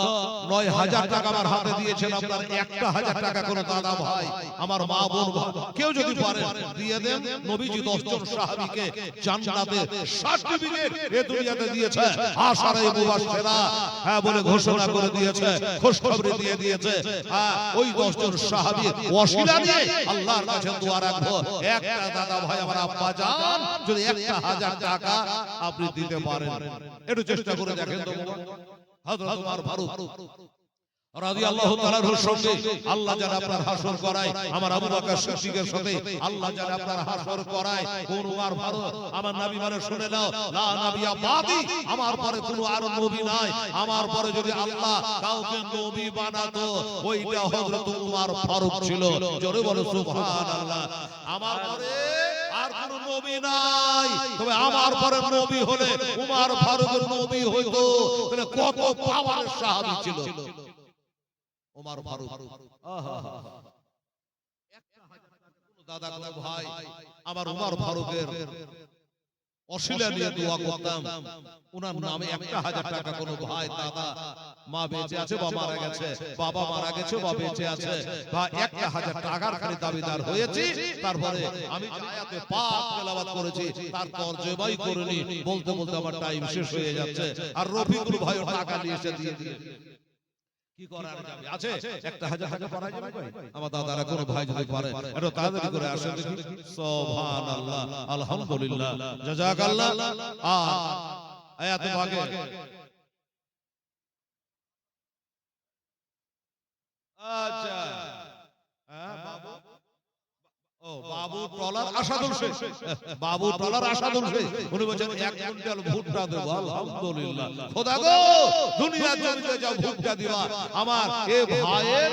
৯,০০০ টাকা আমার হাতে দিয়েছেন, আপনার ১,০০০ টাকা কোনো দাদা ভাই, আমার মা বোন কেউ যদি পারে দিয়ে দেন। নবীজি ১০ জন সাহাবীকে জান্নাতে সার্টিফিকেট এ দুনিয়াতে দিয়েছে, আশারে মুবাশশিরা হ্যাঁ বলে ঘোষণা করে দিয়েছে, খুশখবরি দিয়ে দিয়েছে। হ্যাঁ, ওই ১০ জন সাহাবীর ওসিলা নিয়ে আল্লাহর কাছে দোয়া রাখবো, একটা দাদা ভাই আমার আব্বা জান যদি ১,০০০ টাকা আপনি দিতে পারেন, একটু চেষ্টা করে দেখেন তো। হযরত ওমর ফারুক রাদিয়াল্লাহু তাআলার সঙ্গে আল্লাহ যেন আপনার হাসর করায়, আমার আবু বকর সিদ্দিকের সাথে আল্লাহ যেন আপনার হাসর করায়। কোন ওমর ফারুক? আমার নবী মানে শুনে নাও, লা নবিয়া বাদি, আমার পরে কোনো আর নবী নাই। আমার পরে যদি আল্লাহ কাউকে নবী বানাতো ওইটা হযরত ওমর ফারুক ছিল। জোরে বলো সুবহানাল্লাহ। আমার পরে আর কোন নবী নাই, তবে আমার পরে নবী হলে ওমর ফারুকের নবী হইতো। তাহলে কত পাওয়ারের সাহাবী ছিল ওমর ফারুক। দাদা কোন ভাই আমার ওমর ফারুকের অশিলা নিয়ে দোয়া করতাম, ওনার নামে ১,০০০ টাকা কোনো ভাই দাদা মা বেঁচে আছে বা মারা গেছে, বাবা মারা গেছে বা বেঁচে আছে, বা ১,০০০ টাকার খালি দাবিদার হয়েছি, তারপরে আমি আয়াতে পাক তেলাওয়াত করেছি, তার তরজমাই করিনি, বলতে বলতে আমার টাইম শেষ হয়ে যাচ্ছে। আর রফিকুল ভাইও টাকা নিয়ে এসে দিয়ে দিয়ে কি করার যাবে আছে ১,০০০ টাকা পারা যাবে ভাই? আমার দাদারা কোন ভাই যদি পারে একটু তাড়াতাড়ি করে আসেন দেখি। সুবহানাল্লাহ, আলহামদুলিল্লাহ, জাযাকাল্লাহ। আয়াত পাকে আচ্ছা হ্যাঁ বাবু, ও বাবু টলার আসাদুল শেখ, বাবু টলার আসাদুল শেখ উনি বলেন ১ কুইন্টাল ভুট্টা দেব। আলহামদুলিল্লাহ, খোদা গো দুনিয়ার জমিতে যাও ভুট্টা দিবা। আমার এ ভাইয়ের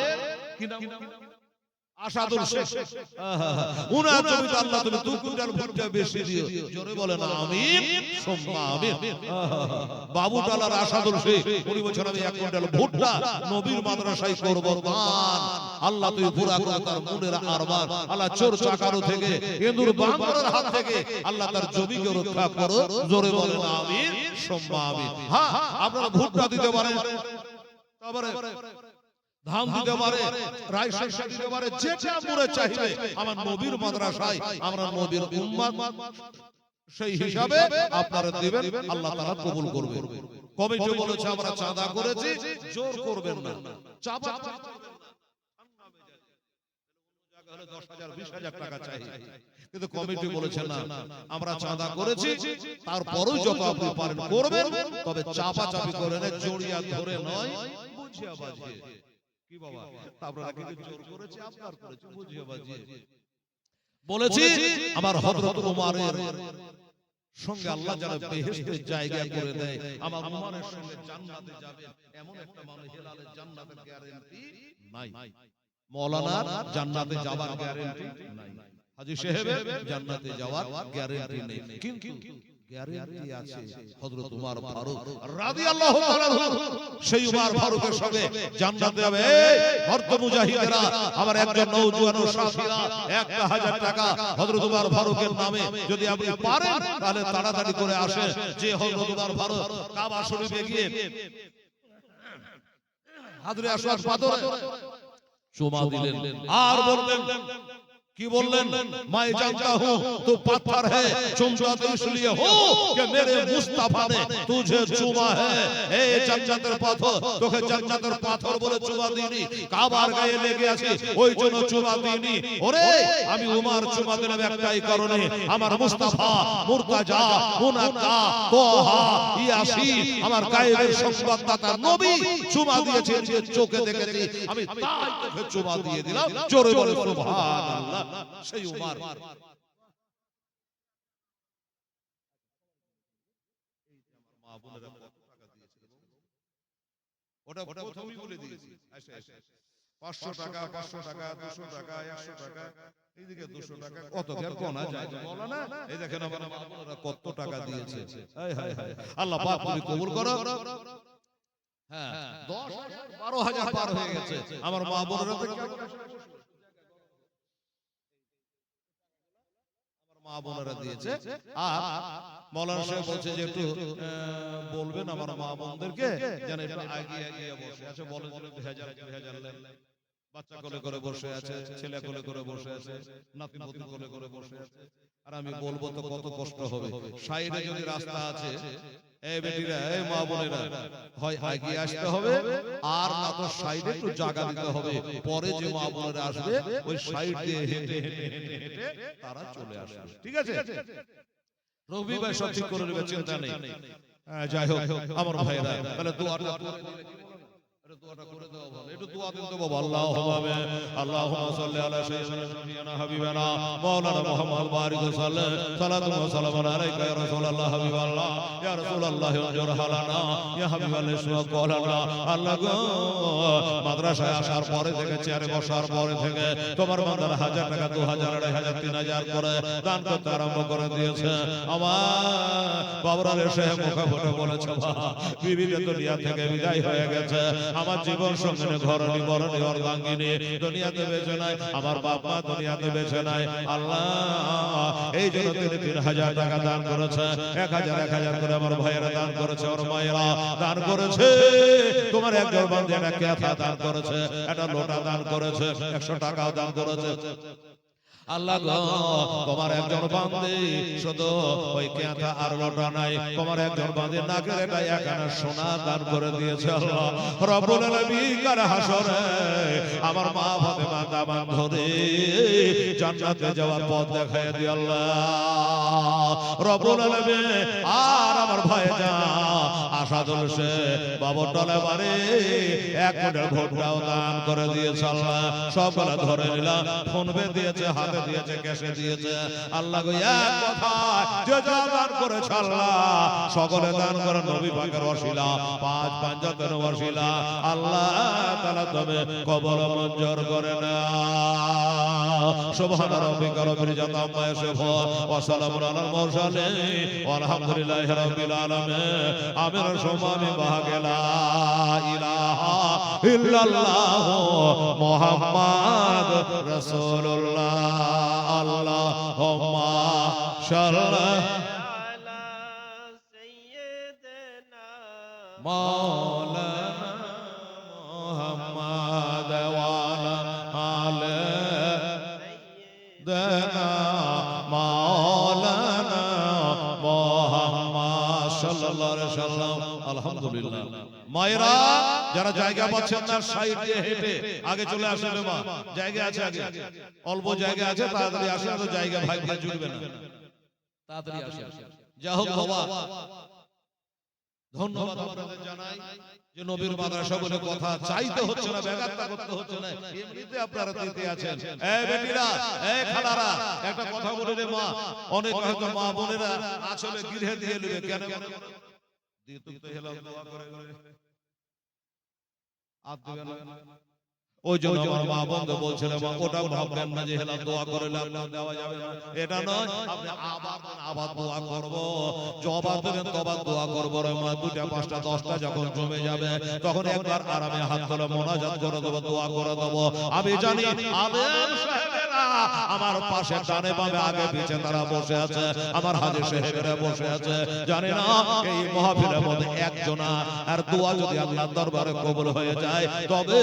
কি নাম? আসাদুল শেখ। উনার জমিতে আল্লাহ তুমি ২ কুইন্টাল ভুট্টা বেশি দিও। জোরে বলেন আমিন সুম্মা আমিন। বাবু টলার আসাদুল শেখ উনি বলেন আমি ১ কুইন্টাল ভুট্টা নবীর মাদ্রাসায় করব দান। আল্লাহ তুই পুরা করে তার মনের আরমান, আল্লাহ চোর চাকারো থেকে ইঁদুর বান্দরের হাত থেকে আল্লাহ তার জমিকে রক্ষা করো। জোরে বলেন আমিন সুম্মা আমিন। হ্যাঁ, আপনারা ভুট্টা দিতে পারেন, তারপরে ধান দিতে পারে, রাইস দিতে পারে, যেটা মনে চাইবে আমার নবীর মাদ্রাসায় আমরা নবীর উম্মত সেই হিসাবে আপনারা দিবেন, আল্লাহ তাআলা কবুল করবে। কমিটি বলেছে আমরা চাঁদা করেছি, জোর করবেন না, চাপা হলে ১০,০০০ ২০,০০০ টাকা চাই, কিন্তু কমিটি বলেছে না আমরা চাঁদা করেছি, তারপরেও যত আপনি পারেন করবেন, তবে চাপা চাপি করে না, জড়িয়া ধরে নয়, বুঝিয়া বাজিয়ে। কি বাবা আপনারা কিন্তু জোর করেছে, আপনার করেছে বুঝিয়ে বাজিয়ে। বলেছি আমার হযরত ওমরের সঙ্গে আল্লাহ যেন বেহেশতের জায়গা করে দেয়, আমার ওমরের সঙ্গে জান্নাতে যাবেন এমন একটা মানুষ হেলালের জান্নাতের গ্যারান্টি নাই, মাওলানার জান্নাতে যাওয়ার গ্যারান্টি নাই, হাজী সাহেবের জান্নাতে যাওয়ার গ্যারান্টি নেই, কিন্তু গ্যারান্টি আছে হযরত ওমর ফারুক রাদিয়াল্লাহু তাআলা সেই ওমর ফারুকের সঙ্গে জান্নাতে যাবে। হযরত মুজাহিদেরা আমার একজন নওজোয়ান সাথীরা ১,০০০ টাকা হযরত ওমর ফারুকের নামে যদি আপনি পারেন তাহলে তাড়াতাড়ি করে আসেন, যে হযরত ওমর ফারুক কাবা শরীফে গিয়ে হাজরে আসওয়াদ পাথরে চুমা দিলেন আর বললেন কি বললেন, मैं जानता हूँ तू पत्थर है, चुमता तो इसलिए हो कि मेरे मुस्तफा ने तुझे चुमा है। ए জান্নাতের পাথর, তোকে জান্নাতের পাথর বলে চুমা দিইনি, কাবার গায়ে লেগে আছে ওই জন্য চুমা দিইনি। ওরে আমি উমর চুমা দিলাম একটাই কারণে, আমার মুস্তাফা, মুর্তাজা, মুনাক্কা, তোহা, ইয়াসিন আমার গায়েবের সংবাদদাতা নবী চুমা দিয়েছেন, যে চোখে দেখেছি আমি তাই তোকে চুমা দিয়ে দিলাম। জোরে বলে সুবহানাল্লাহ। সেই উমর মা বোনেরা কত টাকা দিয়েছিল, ওটা প্রথমেই বলে দিয়েছি। ৫০০ টাকা, ৫০০ টাকা, ২০০ টাকা, ১০০ টাকা, এইদিকে ২০০ টাকা, কত কি আর কোনা যায় মাওলানা? এই দেখেন আমার মা বোনেরা কত টাকা দিয়েছে। হায় হায় হায়, আল্লাহ পাক তুমি কবুল করো। হ্যাঁ ১০-১২,০০০ পার হয়ে গেছে আমার মা বোনেরা। মা বোনেরা দিয়েছে। আর মৌলানা সাহেব বলছে যে একটু বলবেন আমার মা বোনদেরকে যেন একটু এগিয়ে এগিয়ে বসে আছে, বলেন যে 2000 নেন। বাচ্চা কোলে করে বসে আছে, ছেলে কোলে করে বসে আছে, নাতি নাতি কোলে করে বসে আছে। আর আমি বলবো তো কত কষ্ট হবে। সাইডে যদি রাস্তা আছে, এই বেটিরা, এই মা বোনেরা, হয় এগিয়ে আসতে হবে, আর না তো সাইডে একটু জায়গা দিতে হবে। পরে যে মা বোনেরা আসবে ওই সাইড দিয়ে হেঁটে হেঁটে হেঁটে হেঁটে তারা চলে আসবে। ঠিক আছে? রবি ভাই সব ঠিক করে নেবে, চিন্তা নেই। যাই হোক আমার ভাইরা, তাহলে দোয়াটা করে দেওয়া ভালো। একটু দোয়া দিন তো বাবা। আল্লাহুম্মা সাল্লি আলা সাইয়্যিদিনা হাবিবানা মাওলানা মুহাম্মদ বারিক সাল্লাল্লাহু সালাতু ওয়া সালামুন আলাইকা ইয়া রাসূলুল্লাহ হাবিবাল্লাহ ইয়া রাসূলুল্লাহ ওয়াজুর হালানা ইয়া হাবিবাল্লাহ সুবহানাল্লাহ। আল্লাহ গো, মাদ্রাসায় আসার পরে থেকে, চেয়ারে বসার পরে থেকে তোমার বান্দারা 1000 টাকা, 2000, 2500, 3000 করে দান করতে আরম্ভ করে দিয়েছে। আমার বাবরা এসে মুখে ফুটে বলেছে, বিবিটা দুনিয়া থেকে বিদায় হয়ে গেছে, আমার জীবন সঙ্গিনী ঘরণী বরণী অর্ধাঙ্গিনী দুনিয়াতে বেঁচে নাই, আমার বাপ মা দুনিয়াতে বেঁচে নাই। আল্লাহ, এই জন্য তিনি 3000 টাকা দান করেছে, 1000 করে আমার ভাইয়েরা দান করেছে, আমার মায়েরা দান করেছে। তোমার একজন বান্দা একটা কেথা দান করেছে, একটা লোটা দান করেছে, 100 টাকাও দান করেছে। আল্লাহ গো, তোমার একজন বান্দী শুধু ওই কেথা আর লোটা নাই, তোমার একজন বান্দী নাকের একটা একখানা সোনা দান করে দিয়েছে। আল্লাহ রব্বুল আলামিন কার হাসরে আমার মা ফাতেমা দামান ধরে জান্নাতে যাওয়ার পথ দেখায় দিও আল্লাহ রব্বুল আলামিন। আর আমার ভাই যা আশাদুল সে বাবরটলে বাড়ি 1 কোটি ভোটটাও দান করে দিয়েছে। আল্লাহ সবগুলা ধরে নিলাম, ফোন পে দিয়েছে, হাতে দিয়েছে, ক্যাশে দিয়েছে। আল্লাহ গো, এক কথা যে যা দান করেছে আল্লাহ সকলে দান করে নবী পাকের ওসিলা, 5 পাঞ্জাতের ওসিলা আল্লাহ তাআলা তবে কবুল মঞ্জুর করে না। সুবহান রাব্বিকা রাব্বিল ইজ্জাতি আম্মা ইয়াসিফুন ওয়া সালামুন আলাল মুরসালিন ওয়ালহামদুলিল্লাহি রাব্বিল আলামিন। আমির সুমামি বাহাগেলা ইলাহা ইল্লাল্লাহ মুহাম্মদ রাসূলুল্লাহ। আল্লাহুম্মা সাল্লি আলা সাইয়্যিদিনা মাওলানা মুহাম্মদ ওয়া আলা আলি সাইয়্যিদিনা মাওলানা মুহাম্মদ সাল্লাল্লাহু আলাইহি ওয়াসাল্লাম। আলহামদুলিল্লাহ। মায়েরা যারা জায়গা পাচ্ছেন না, সাইড দিয়ে হেঁটে আগে চলে আসবে। মা জায়গা আছে, আগে অল্প জায়গা আছে, তাড়াতাড়ি আসে, তো জায়গা ভাই ভাই জুড়বে না, তাড়াতাড়ি আসে। যা হোক বাবা, ধন্যবাদ আপনাদের জানাই যে নবীর মাদ্রাসা বলে কথা চাইতে হচ্ছে না, ব্যাঘাতটা করতে হচ্ছে না, এমনিতে আপনারা দিতে আছেন। এই বেটিরা, এই খালারা, একটা কথা বলে রে মা, অনেক হয়তো মা বোনেরা আসলে গৃহে দিয়ে নেবে, কেন দিয়ে তো হেলাল দোয়া করে আর দিবে না। ওই জন্য আমার মা বন্ধু বলছিল, মা ওটা ভাববেন না যে হেলাল দোয়া করে দেওয়া যাবে না, এটা নয়। আপনি আবার দোয়া করব, জবাব দেবেন তবার দোয়া করবো রে মা। 2টা 5টা 10টা যখন জমে যাবে তখন একবার আরামে হাত তুলে মোনাজাত করে দেবো, দোয়া করে দেবো। আমি জানি আলেম সাহেবেরা আমার পাশে ডানে বামে আগে পিছে তারা বসে আছে, আমার হাজী সাহেবেরা বসে আছে। জানি না এই মাহফিলের মধ্যে একজনা আর দোয়া যদি আল্লাহর দরবারে কবুল হয়ে যায়, তবে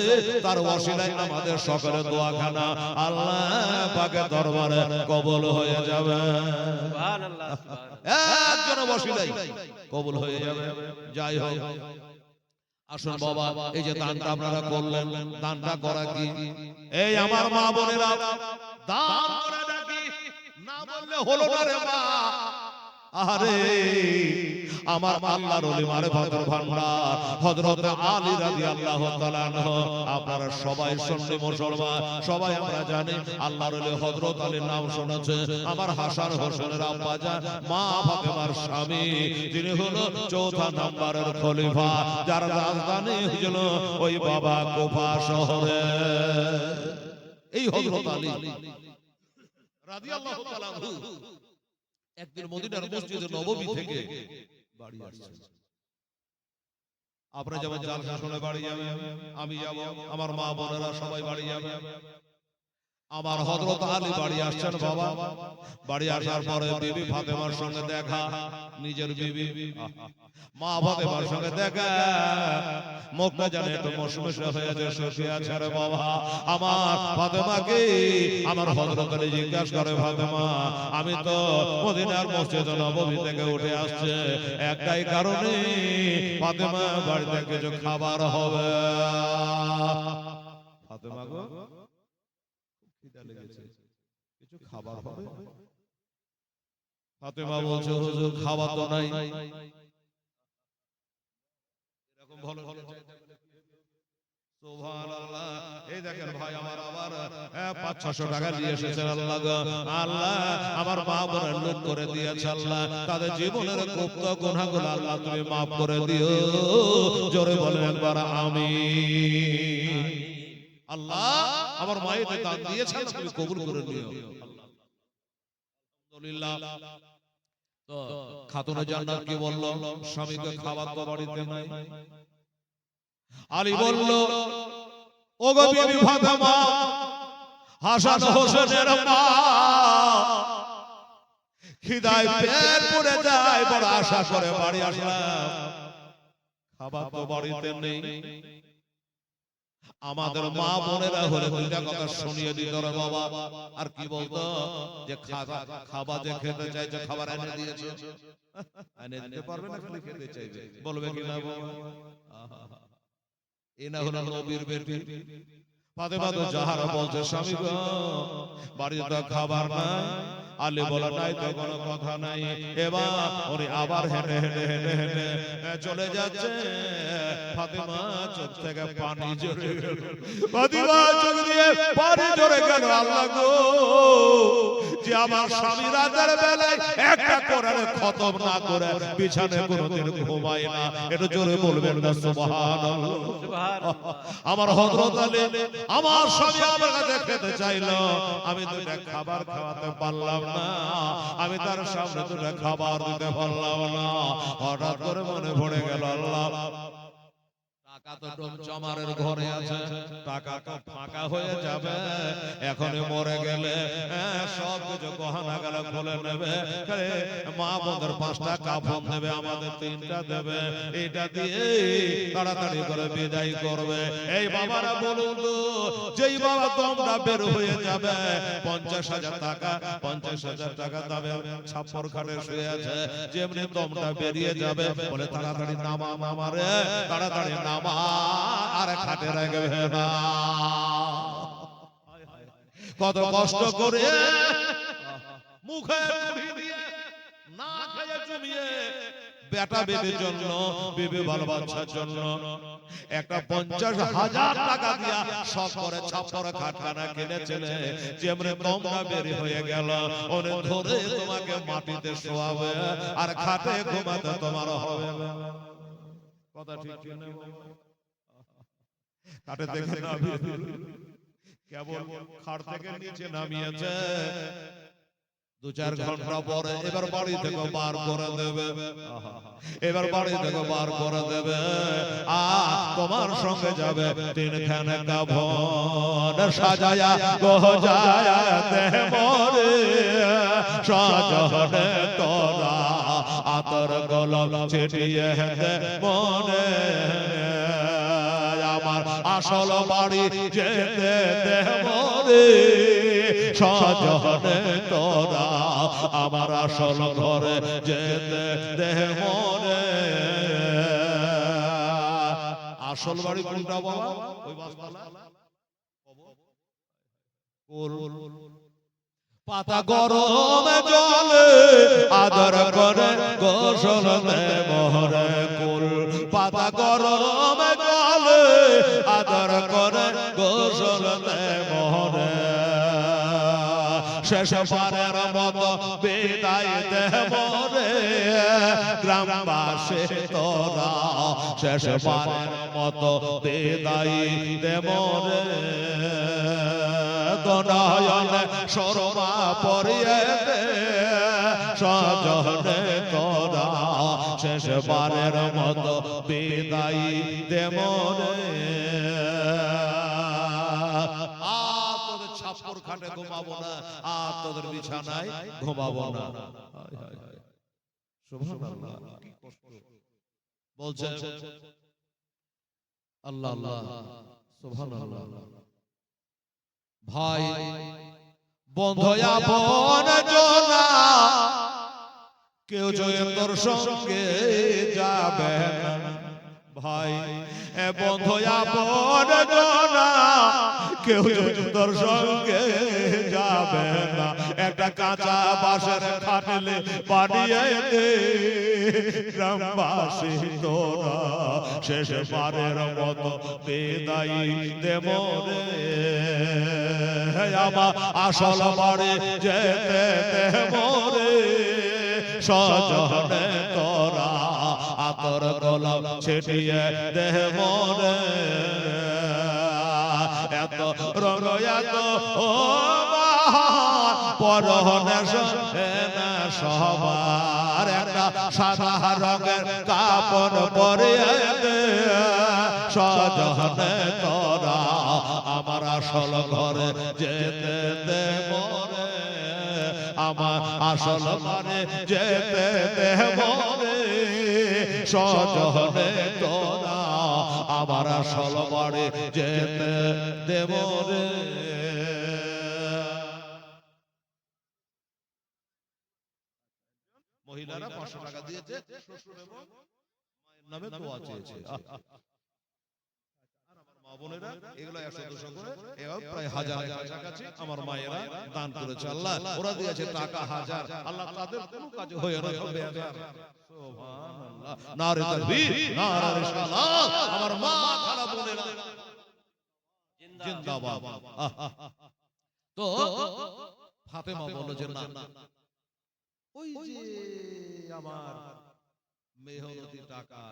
তার ওসিলায় আমাদের সকলের দোয়াখানা আল্লাহ পাকের দরবারে কবুল হয়ে যাবে। সুবহানাল্লাহ। একজন ওসিলাই কবুল হয়ে যাবে। যাই হোক, আসুন বাবা, এই যে দানটা আপনারা করলেন, দানটা করা কি? এই আমার মা বোনেরা, দান করে নাকি না বললে হলো না রে মা। আরে আমার আল্লাহর ওলি মারিফাতের ভান্ডার হযরত আলী রাদিয়াল্লাহু তাআলা আনহু, আপনারা সবাই সুন্নি মুসলমান, সবাই আমরা জানি আল্লাহর ওলি হযরত আলীর নাম শুনেছে। আমার হাসান হোসেনের আব্বা জান, মা ফাতেমার স্বামী, যিনি হলো 4 নম্বরের খলিফা, যার রাজধানী ছিল ওই বাবা কুফা শহরে। এই হযরত আলী রাদিয়াল্লাহু তাআলা আনহু একদিন মদিনার মসজিদে নববী থেকে বাড়ি আসছেন। আপনারা যেমন জালসা শুনে বাড়ি যাবেন, আমি যাব, আমার মা বোনেরা সবাই বাড়ি যাবে। আমার হযরত আলী বাড়ি আসছেন বাবা। বাড়ি আসার পরে বিবি ফাতেমার সঙ্গে দেখা, নিজের বিবি মা ফাতেমার সঙ্গে দেখা, মুখটা জানে একটু মশমশে হয়েছে, শুকিয়ে আছে রে বাবা। আমার ফাতেমাকে আমার হযরত আলী জিজ্ঞাসা করে, ফাতেমা আমি তো মদিনার মসজিদে নববী থেকে উঠে আসছে, একটাই কারণে ফাতেমা বাড়িতে কিছু খাবার হবে। ফাতেমা গো খিদা লেগেছে, কিছু খাবার হবে? ফাতেমা বলছে, হুজুর খাবার তো নাই। এরকম ভালো ভালো সুবহানাল্লাহ। এই দেখেন ভাই আমার, আবার 500-600 টাকা দিয়ে এসেছেন। আল্লাহ গো, আল্লাহ আমার মা বোনের লুট করে দিয়েছে আল্লাহ, তাদের জীবনের গুপ্ত গুনাহগুলো আল্লাহ তুমি maaf করে দিও। জোরে বলেন একবার আমিন। আল্লাহ আমার মায়ের দান দিয়েছেন, তুমি কবুল করে নিও আলহামদুলিল্লাহ। তো খাতুনে জান্নাত কি বলল? স্বামীকে খাবার তো বাড়িতে নাই। আলী বলল, ওগো বিবি ফাতেমা, হাসান হোসেনের মা, খিদায় পেট পুড়ে যায়, বড় আশা করে বাড়ি আসলাম, খাবার তো বাড়িতে নেই। আমাদের মা বোনেরা হলে দুইটা কথা শুনিয়ে দিত রে বাবা। আর কি বলতো? যে খাবার যে খেতে চাইছে, খাবার এনে দিয়েছে, এনে দিতে পারবে না, খালি খেতে চাইবে, বলবে কি না বাবা? এ না হলো নবীর বেটি। ফাতেমা তো জাহারা বলছে, স্বামী গো বাড়িতে খাবার নাই। আলী বলে, নাই তো কোনো কথা নাই। এবার উনি আবার হেঁটে হেঁটে হেঁটে হেঁটে চলে যাচ্ছে। ফাতেমা চোখ থেকে পানি ঝরে গেল, ফাতেমা চোখ দিয়ে পানি ঝরে গেল। আল্লাহ গো, যে আমার স্বামী রাতের বেলায় একটা কোরআন খতম না করে বিছানায় কোনোদিন ঘুমায় না। একটু জোরে বলবেন না সুবহানাল্লাহ। আমার হযরত আলী, আমার স্বামী আমার কাছে খেতে চাইলো, আমি দুটা খাবার খাওয়াতে পারলাম না, আমি তার সামনে দুটা খাবার দিতে পারলাম না। হঠাৎ করে মনে পড়ে গেল, আল্লাহ টাকা তো জমারের ঘরে আছে, টাকা তো ফাঁকা হয়ে যাবে, এখন মরে গেলে সব কিছু গহনা গেলে খুলে নেবে, মা বোনের 5টা কাফন দেবে, আমাদের 3টা দেবে, এটা দিয়ে তাড়াতাড়ি করে বিদায় করবে। এই বাবারা বলুন তো, যেই বাবা তোমরা বের হয়ে যাবে, 50,000 টাকা 50,000 টাকা দামে ছাপ্পর খাটে শুয়ে আছে, যেমনি তোমরা বেরিয়ে যাবে, বলে তাড়াতাড়ি নামা মামারে, তাড়াতাড়ি নামা, আর খাটে রাখবে না। কত কষ্ট করে মুখে তুলি দিয়ে না খেয়ে জমিয়ে বেটা বেটির জন্য, বিবি বাল বাচ্চার জন্য একটা 50,000 টাকা দিয়া সব করে ছাপ্পর খাটখানা কিনেছিলে, যেমনি তোমরা বেরি হয়ে গেল, ওরে ধরে তোমাকে মাটিতে শোয়াবে আর খাটে ঘুমাতে তোমার হবে না। কথা ঠিক কি না? খাটে থেকে নামিয়ে কেবল খাট থেকে নিচে নামিয়েছে, 2-4 ঘন্টা পরে এবার বাড়ি থেকে বার করে দেবে, এবার বাড়ি থেকে বার করে দেবে। তোমার সঙ্গে যাবে 3খানা কাফন সাজায়া গজায়া দেহ মরে, সাজনে তোরা আতর গোলাপ ছিটিয়ে দে মনে, আমার আসল বাড়ি যেতে দে মরে, সাজনে তোরা আমার আসল ঘরে যেতে দে মরে। আসল বাড়ি কোনটা বাবা? ওই বাসতলা পাতা গরম জলে আদর করে গোসল দে মোহরে কুল, পাতা গরম জলে আদর করে গোসল দে মোহরে, শেষবারের মতো বিদায় দে মোরে, গ্রামবাসী তোরা শেষবারের মতো বিদায় দে মোরে, নয়নে শর্মা পরিয়ে দে সজনে তোরা শেষবারের মতো বিদায় দে মোরে। ছাপ্পর খাটে ঘুমাবো না, আর তোদের বিছানায় ঘুমাবো না। হায় হায় হায়, সুবহানাল্লাহ, কি কষ্ট। বলছে আল্লাহ আল্লাহ, সুবহানাল্লাহ। ভাই বন্ধু আপন জনা কেউ যদি তোর সঙ্গে যাবে না, ভাই বন্ধু আপন জনা কেউ যদি তোর সঙ্গে যাবে না, একটা কাঁচা বাঁশের খাটলে বানিয়ে দে গ্রামবাসী তোরা শেষে বারের মতো বিদায় দে মোরে, আমার আসল বাড়ি যেতে দে মোরে, সজনে তোরা আতর গোলাপ ছিটিয়ে দে মোরে, এত রঙ এত ও পরনে না সবার, একটা সাদা রঙের কাপড় পরিয়ে দে সজনে তোরা আমার আসল ঘরে যেতে দে মোরে, আমার আসল ঘরে যেতে দে মোরে, সজনে তোরা আমার আসল ঘরে যেতে দে মোরে। মহিলারা 500 টাকা দিয়েছে, শ্বশুর এবং মায়ের নামে দোয়া চেয়েছে। আর আমার মা বোনেরা এগুলো 100-200 করে, এও প্রায় 1000 এর কাছাকাছি আমার মায়েরা দান করেছে। আল্লাহ ওরা দিয়েছে টাকা 1000, আল্লাহ তাদের কোনো কাজে হয়ে না হবে 1000। সুবহানাল্লাহ, নারে তাকবীর, নারে রিসালাত, আমার মা খালা বোনেরা জিন্দাবাদ। তো ফাতেমা বলল যে না, ওই যে আমার মেহনতি টাকা,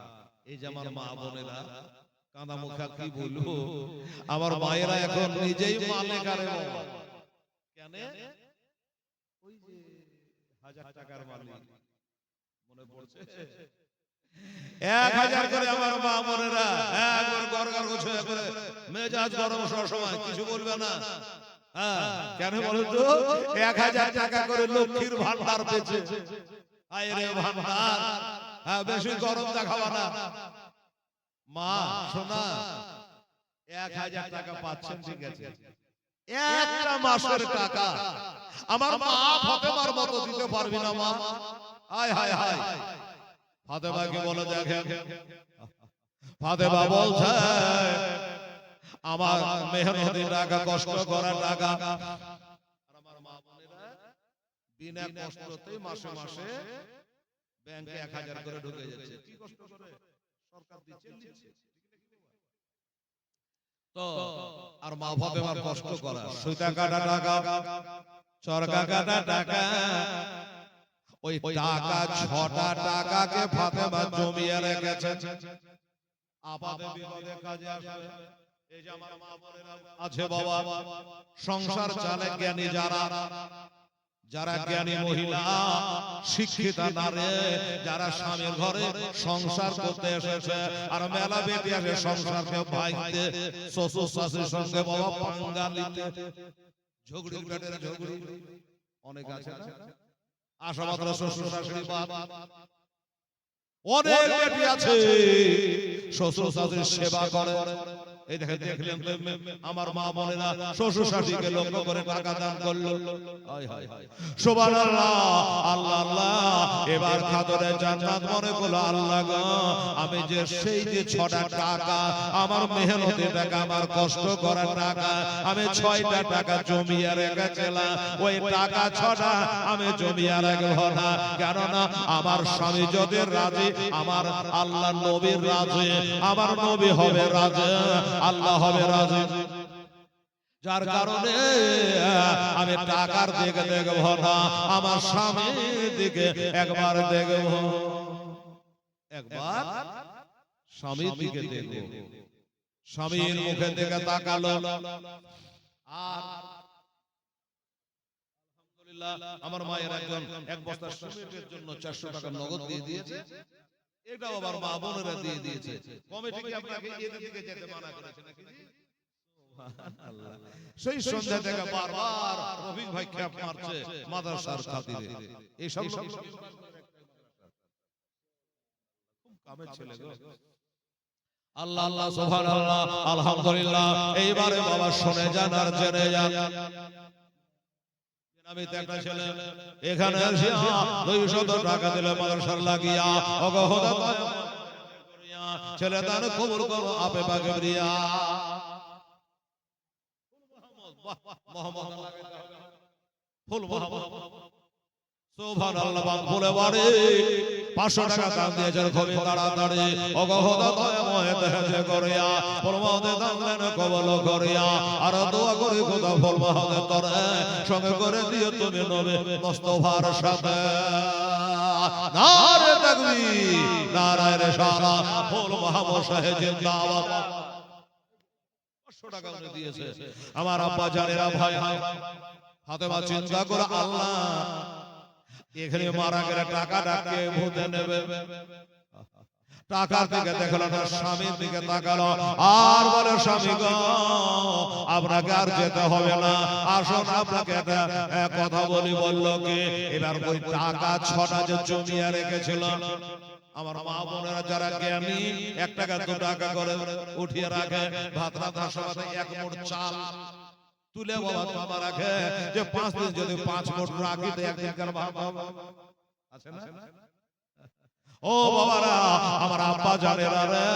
এই যে আমার মা বোনেরা কাঁদা মুখা কি বলবো, আমার মায়েরা এখন নিজেই মালিক। আরে বাবা কেন, ওই যে 1000 টাকার মালিক মনে পড়ছে, 1000 করে আমার মা বোনেরা একবার গড়গড় গোছায় করে মেজাজ গরম সময় কিছু বলবে না। কেন বলো তো, 1000 টাকা করে লক্ষ্মীর ভান্ডার পেয়েছে। আরে ভান্ডার, বেশি গরম দেখাবা না। মা শোনা, 1000 টাকা পাচ্ছেন ঠিক আছে, একটা মাসের টাকা আমার মা ফাতেমার মতো দিতে পারবি না মা। হায় হায় হায়, ফাতেমা কি বলে দেখেন, ফাতেমা বলছে আমার মেহনতি টাকা, কষ্ট করা টাকা, আর আমার মা বোনেরা বিনা কষ্টতেই মাসে মাসে ব্যাংকে 1000 করে ঢুকে যাচ্ছে। কি কষ্ট করে সরকার দিচ্ছে। তো আর মা ফাতেমার কষ্ট করা, সুতা কাটা টাকা, চরকা কাটা টাকা, ওই টাকা 6টা টাকাকে ফাতেমা জমিয়ে রেখেছে আপাদে বিপদে কাজে আসবে। এই যে আমার মা বোনেরা আছে বাবা, সংসার চালে জ্ঞানী যারা জ্ঞানী মহিলা, শিক্ষিতা নারী, যারা স্বামীর ঘরে সংসার করতে এসেছে, আর মেলা বেটি আসে সংসারকে ভাঙতে, শ্বশুর শাশুড়ির সঙ্গে বাবা পাঙ্গা নিতে, ঝগড়ি অনেক আছে না, আশা মাত্র শ্বশুর শাশুড়ি বাদ, অনেক বেটি আছে শ্বশুর শাশুড়ির সেবা করে। এই দেখলেন আমার মা বোনেরা শ্বশুর শাশুড়িকে লক্ষ্য করে টাকা দান করলো। সুবহানাল্লাহ, আল্লাহ আল্লাহ, এবার খাতরে জান্নাত মনে করলো আল্লাহ গো, আমি যে সেই যে 6টা টাকা আমার মেহনতি টাকা, আমার কষ্ট করা টাকা, আমি 6টা টাকা জমিয়ে রেখেছিলাম, ওই টাকা 6টা আমি জমিয়ে রাখবো না, কেননা আমার স্বামী যদি রাজি, আমার আল্লাহ নবীর রাজি, আমার নবী হবে রাজি, আল্লাহ হবে রাজি, যার কারণে আমি টাকার দিকে দেখব না, আমার স্বামীর দিকে একবার দেখব, একবার স্বামীর দিকে দেখব। স্বামীর মুখে দিকে তাকালো, আর আলহামদুলিল্লাহ আমার মায়ের একজন এক বস্তা সিমেন্টের জন্য 400 টাকা নগদ দিয়ে দিয়েছে। এটাও আবার মা বোনেরা দিয়ে দিয়েছে। কমিটি কি আপনাকে এদের দিকে যেতে মানা করেছে নাকি? সেই সন্ধ্যা থেকে বারবার রফিক ভাই খ্যাপ মারছে মাদ্রাসার খাতিরে। এইসব লোক খুব কামের ছেলে গো। আল্লাহ আল্লাহ সুবহানাল্লাহ আলহামদুলিল্লাহ। এইবারে বাবা শুনে যান আর জেনে যান। আমি তো একটা ছেলে এখানে আসিয়া 200 টাকা দিলে মাদ্রাসার লাগিয়া ওগো খোদা করিয়া ছেলে তার কবুল করো আপে পাকে প্রিয়া মোহাম্মদ ফুল মোহাম্মদ সুবহানাল্লাহ। বাপ বলে বাড়ি 500 টাকা দাম দিয়েছেন খুবই তাড়াতাড়ি ওগো খোদা দয়াময় দেহে করিয়া ফলমতে দান দেন কবল করিয়া আর দোয়া করি খোদা ফলমতে তরে সঙ্গে করে দিও তুমি নবী মুস্তাফার সাথে। নারে তাকবীর নারে রিসালাত ফুল মোহাম্মদ সাহেব জিন্দাবাদ। 500 টাকা উনি দিয়েছে। আমার আব্বা জানেরা ভাই ফাতেমা চিন্তা করে আল্লাহ এখানে মারা গেলে টাকাটা কে ভূতে নেবে। টাকার দিকে দেখলো না, স্বামীর দিকে তাকালো আর বলে স্বামী গো আপনাকে আর যেতে হবে না, আসুন আপনাকে একটা কথা বলি। বললো কি এবার ওই টাকা 6টা যে জমিয়ে রেখেছিল আমার মা বোনেরা যারা জ্ঞানী 1 টাকা 2 টাকা করে উঠিয়ে রাখে ভাত রান্নার সময় 1 মুঠ চাল তুলে বাবা জমা রাখে যে 5 দিন যদি 5 মুঠ রাখি তো একদিন কার ভাত হবে। আছে না? ও বাবারা আমার আব্বা জানেরা রে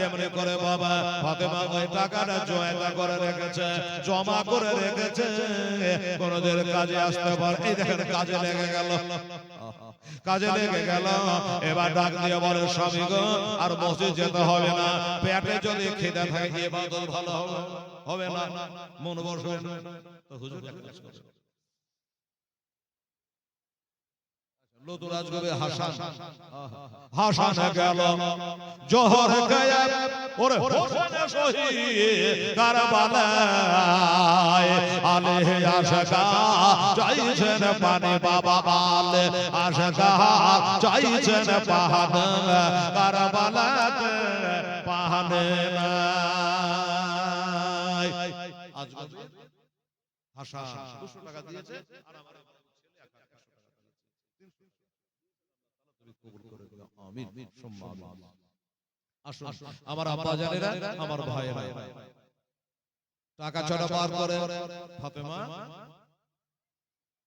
এমনি করে বাবা ফাতেমা ওই টাকাটা জয়তা করে রেখেছে, জমা করে রেখেছে কোনদের কাজে আসতে পারে। এই দেখেন কাজে লেগে গেল, কাজে লেগে গেল। এবার ডাক দিয়ে বলে স্বামী গো আর মসজিদ যেতে হবে না, পেটে যদি খিদে থাকে ইবাদত ভালো হবে না, মন বসবে না। তো হুজুর লতুরাজ কবি হাসান হাসান গেল জোহর গায়া ওরে হোসেন শহীদ কারবালায় আলে আশকা চাইছেন পানে বাবা আলে আশকা চাইছেন পাহান কারবালাতে পাহানে নাই। আজ হাসান 200 টাকা দিয়েছে আর আমার আমার আব্বা জানেরা আমার ভাইয়েরা টাকা ছড়া পার করে ফাতেমা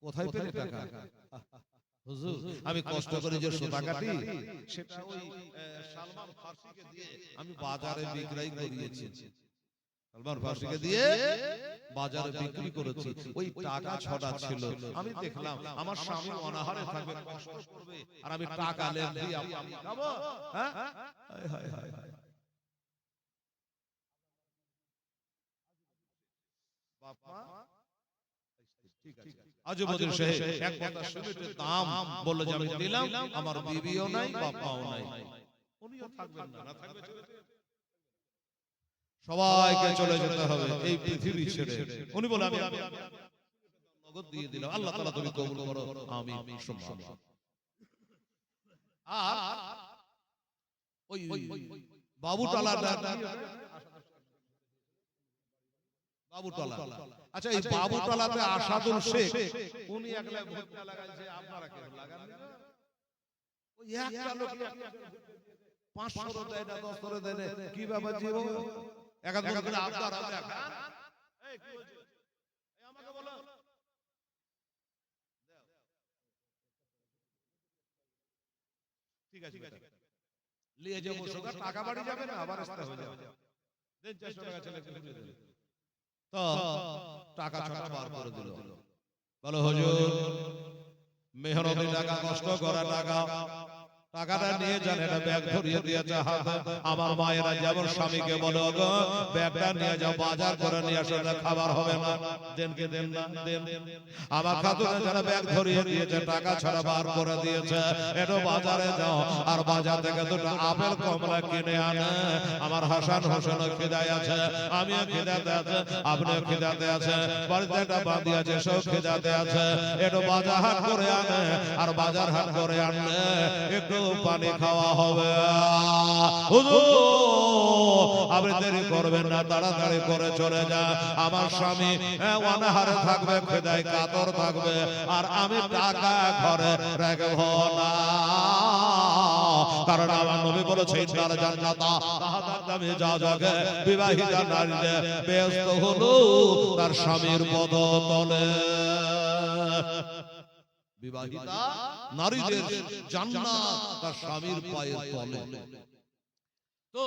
কোথায় পেলে টাকা? হুজুর আমি কষ্ট করে যে সুতা কাটি সেটা ওই সালমান ফার্সিকে দিয়ে আমি বাজারে বিক্রয় করিয়েছি। সালমান ফার্সিকে দিয়ে বাজারে বিক্রি করেছি। ওই টাকা 6টা ছিল। আমি দেখলাম আমার স্বামী অনাহারে থাকবে, কষ্ট করবে আর আমি টাকা লেন দিয়ে আমি খাবো। হ্যাঁ হায় হায় হায় বাবা ঠিক আছে। আজুবাজুর সাহেব এক কথা সিমেন্টের দাম বলল যে আমি দিলাম, আমার বিবিও নাই বাবাও নাই, উনিও থাকবেন না, না থাকবে সবাইকে চলে যেতে হবে এই পৃথিবী ছেড়ে। উনি বলে আমি নগদ দিয়ে দিলাম, আল্লাহ তাআলা তুমি কবুল করো আমিন সুবহানাল্লাহ। আর ওই বাবুটালাটা বাবুটালা, আচ্ছা এই বাবুটালাতে আসাদুল শেখ উনি একলা ভুট্টা লাগাইছে, আপনারা কেন লাগান না? ওই একটা লোক 500 দেয় না 10 দেয় না, কি ব্যাপার জি বাবা? একাদশ করে আপনার আপনি এই কি বলছিস? এই আমাকে বলো ঠিক আছে নিয়ে যাবো সোজা টাকা বাড়ি যাবে না, আবার আসতে হয়ে যাবে। দেন 400 টাকা ছেলে কে দিয়ে দেন। তো টাকা ছটা বার করে দিল। বলো হুজুর মেহনতি টাকা, কষ্ট করা টাকা, টাকাটা নিয়ে যান, এটা ব্যাগ ধরিয়ে দিয়েছে হাতে। আমার মায়েরা যেমন স্বামীকে বলে গো ব্যাগটা নিয়ে যাও, বাজার করে নিয়ে আসো, না খাবার হবে না, দেন কে দেন না দেন। আমার খাতুনে যারা ব্যাগ ধরিয়ে দিয়েছে, টাকা ছাড়া বার করে দিয়েছে, এটা বাজারে যাও আর বাজার থেকে 2টা আপেল কমলা কিনে আনে। আমার হাসান হোসেন খিদায় আছে, আমিও খিদাতে আছে, আপনিও খিদাতে আছে, বাড়িতে একটা বাঁধি আছে, সব খিদাতে আছে। এটা বাজার হাট করে আনে আর বাজার হাট করে আনলে একটু পানি খাওয়া হবে। হুজুর আপনি দেরি করবেন না, তাড়াতাড়ি করে চলে যা। আমার স্বামী অনাহারে থাকবে, খেদায় কাতর থাকবে, আর আমি টাকা ঘরে রাখবো না। কারণ আমার নবী বলেছে ইন্নাল জান্নাতা তাহাতার দামে যা জাগে, বিবাহিতা নারীদের ব্যস্ত হলো তার স্বামীর পদতলে। বিবাহিতা নারীদের জান্নাত তার স্বামীর পায়ের তলে। তো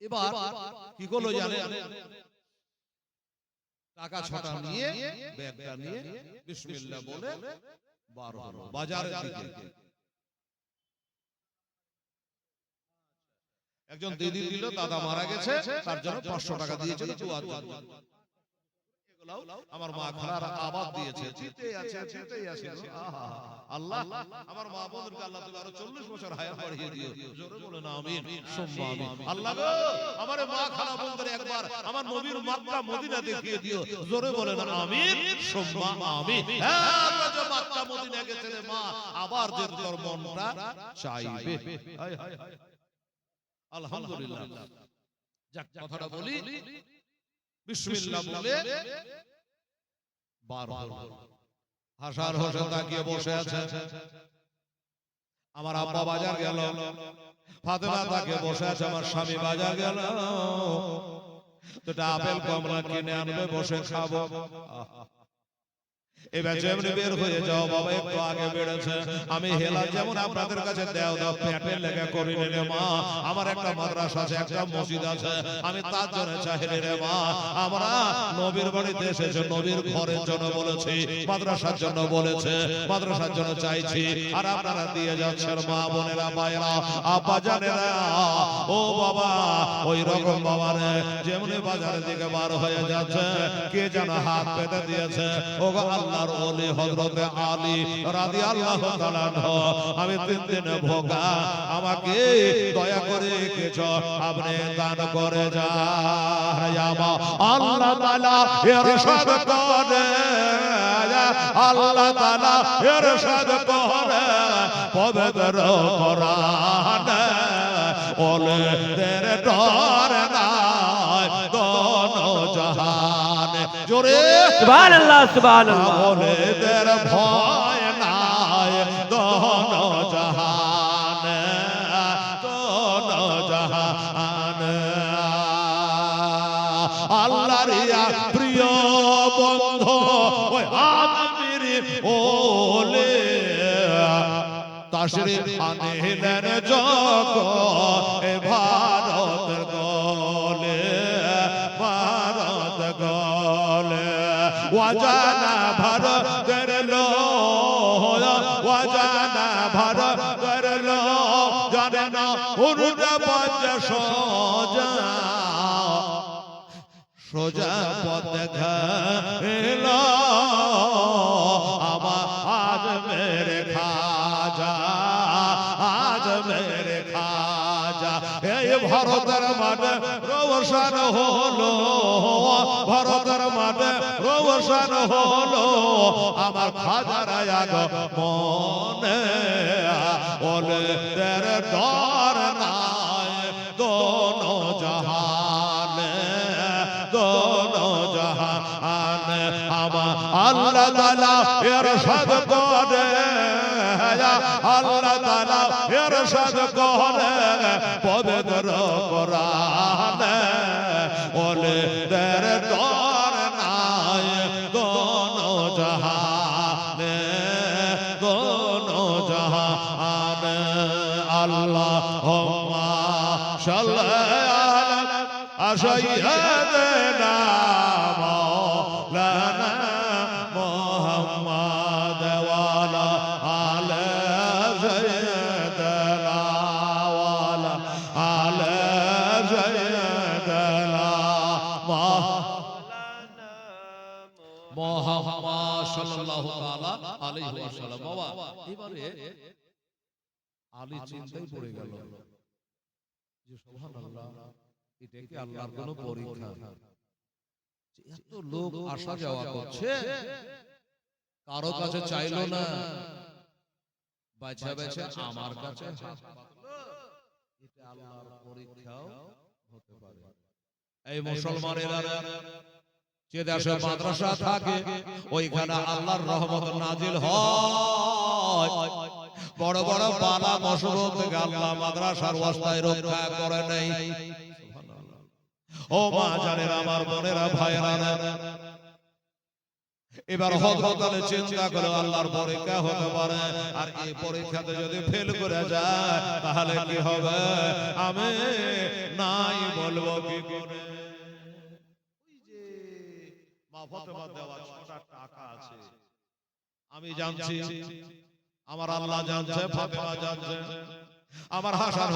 এবার কি করলো জানেন? টাকা ছটা নিয়ে ব্যাগটা নিয়ে বিসমিল্লাহ বলে বার হলো বাজারের দিকে। একজন দিদি দিল, দাদা মারা গেছে, তার জন্য 500 টাকা দিয়েছিল দুয়ার জন্য। আমার মা খালার আবাদ দিয়েছে, জিতেই আছে, জিতেই আছে। আল্লাহ আমার মা বোনদেরকে আল্লাহ তুমি আরো 40 বছর হায়াত বাড়িয়ে দিও। জোরে বলেন আমিন, সুম্মা আমিন। আল্লাহ গো আমার মা খালা বোনদের একবার আমার নবীর মক্কা মদিনা দেখিয়ে দিও। জোরে বলেন আমিন, সুম্মা আমিন। হ্যাঁ আমরা যে মক্কা মদিনা গেছিলে মা, আবার যে তোর মনটা চাইবে। হায় হায় হায়, আলহামদুলিল্লাহ। যাক কথাটা বলি, বিসমিল্লাহ বলে বার হলো। হাসান হোসেন তাকিয়ে বসে আছে। আমার আব্বা বাজার গেল, ফাতেমা তাকিয়ে বসে আছে। আমার স্বামী বাজার গেল, দুটা আপেল কমলা কিনে আনবে, বসে খাবো। এবার যেমনি বের হয়ে যাও বাবা, একটু আগে বেড়েছে। আমি হেলা যেমন আপনাদের কাছে দেও দাও পেটের লেগে করি রে মা। আমার একটা মাদ্রাসা আছে, একটা মসজিদ আছে, আমি তার জন্য চাইলে রে মা। আমরা নবীর বাড়িতে এসেছে, নবীর ঘরের জন্য বলেছি, মাদ্রাসার জন্য বলেছে, মাদ্রাসার জন্য চাইছি। আর আপনারা দিয়ে যাচ্ছেন মা বোনেরা, মায়েরা, আপা জানেরা। ও বাবা ওই রকম বাবা রে, যেমনি বাজারের দিকে বার হয়ে যাচ্ছে, কে যেন হাত পেতে দিয়েছে। ও গো আল্লাহর ওলি হযরত আলী রাদিয়াল্লাহু তাআলা আনহু, আমি 3 দিন ভোগা, আমাকে দয়া করে কিছু আপনি দান করে যান। আল্লাহ তাআলা ইরশাদ করে, আল্লাহ তাআলা ইরশাদ করে পবিত্র কোরআনে, ওলেদের ডর নাই দোনো জাহানে। জোরে সুবহানাল্লাহ সুবহানাল্লাহ। ওলেদের ভয় নাই দোনো জাহানে, দোনো জাহানে। আল্লাহর প্রিয় বন্ধু ওই আজমির ওলে, তাশরীফ আনলেন যখন ভারত গলে, ভারত গলে। ওয়াজানা ভারতের লোক, ওয়াজানা ভারতের লোক, জানে না উর্দে পথ সোজা, সোজা পথ দেখাইল আমার আজ মেরে খাজা, আজ মেরে খাজা। এই ভারতের মাঠে রওশন হলো, ভারতের মাঠে রওশন হলো আমার খাজার আগমনে। ওলেদের ডর নাই দোনো জাহানে, দোনো জাহানে। আমার আল্লাহ তাআলা ইরশাদ করে, আল্লাহ তাআলা ইরশাদ করে পবিত্র কোরআনে, ওলেদের ডর নাই দোনো জাহানে, দোনো জাহানে। আল্লাহুম্মা সাল্লি আলা সাইয়্যিদিনা মাওলানা মুহাম্মাদ ওয়া আলা আলি সাইয়্যিদিনা ওয়া আলা আলি সাইয়্যিদিনা মুহাম্মদ সাল্লাল্লাহু তাআলা আলাইহি ওয়াসাল্লাম। বাবা এবারে আলী চিন্তায় পড়ে গেল যে সুবহানাল্লাহ, এটা কি আল্লাহর কোন পরীক্ষা? এত লোক আসা যাওয়া করছে, কারো কাছে চাইলো না, বাছা বাছা আমার কাছে হাত পাতলো, এটা আল্লাহর পরীক্ষাও হতে পারে। এই মুসলমানেরা যে দেশে মাদ্রাসা থাকে ওইখানে আল্লাহর রহমত নাজিল হয়, বড় বড় বালা মুসিবত থেকে আল্লাহ মাদ্রাসার অবস্থায় রক্ষা করে নেই। ও মা জানেন, আমার বোনেরা ভাইরা, এবার হযরতালে চিন্তা করে আল্লাহর পরীক্ষা হতে পারে, আর এই পরীক্ষাতে যদি ফেল করে যায় তাহলে কি হবে? আমি নাই বলবো কি করে? ওই যে মা ফাতেমা দেওয়া 6টা টাকা আছে, আমি জানছি, আমার আল্লাহ জানছে, ফাতেমা জানছে, আমার হাসান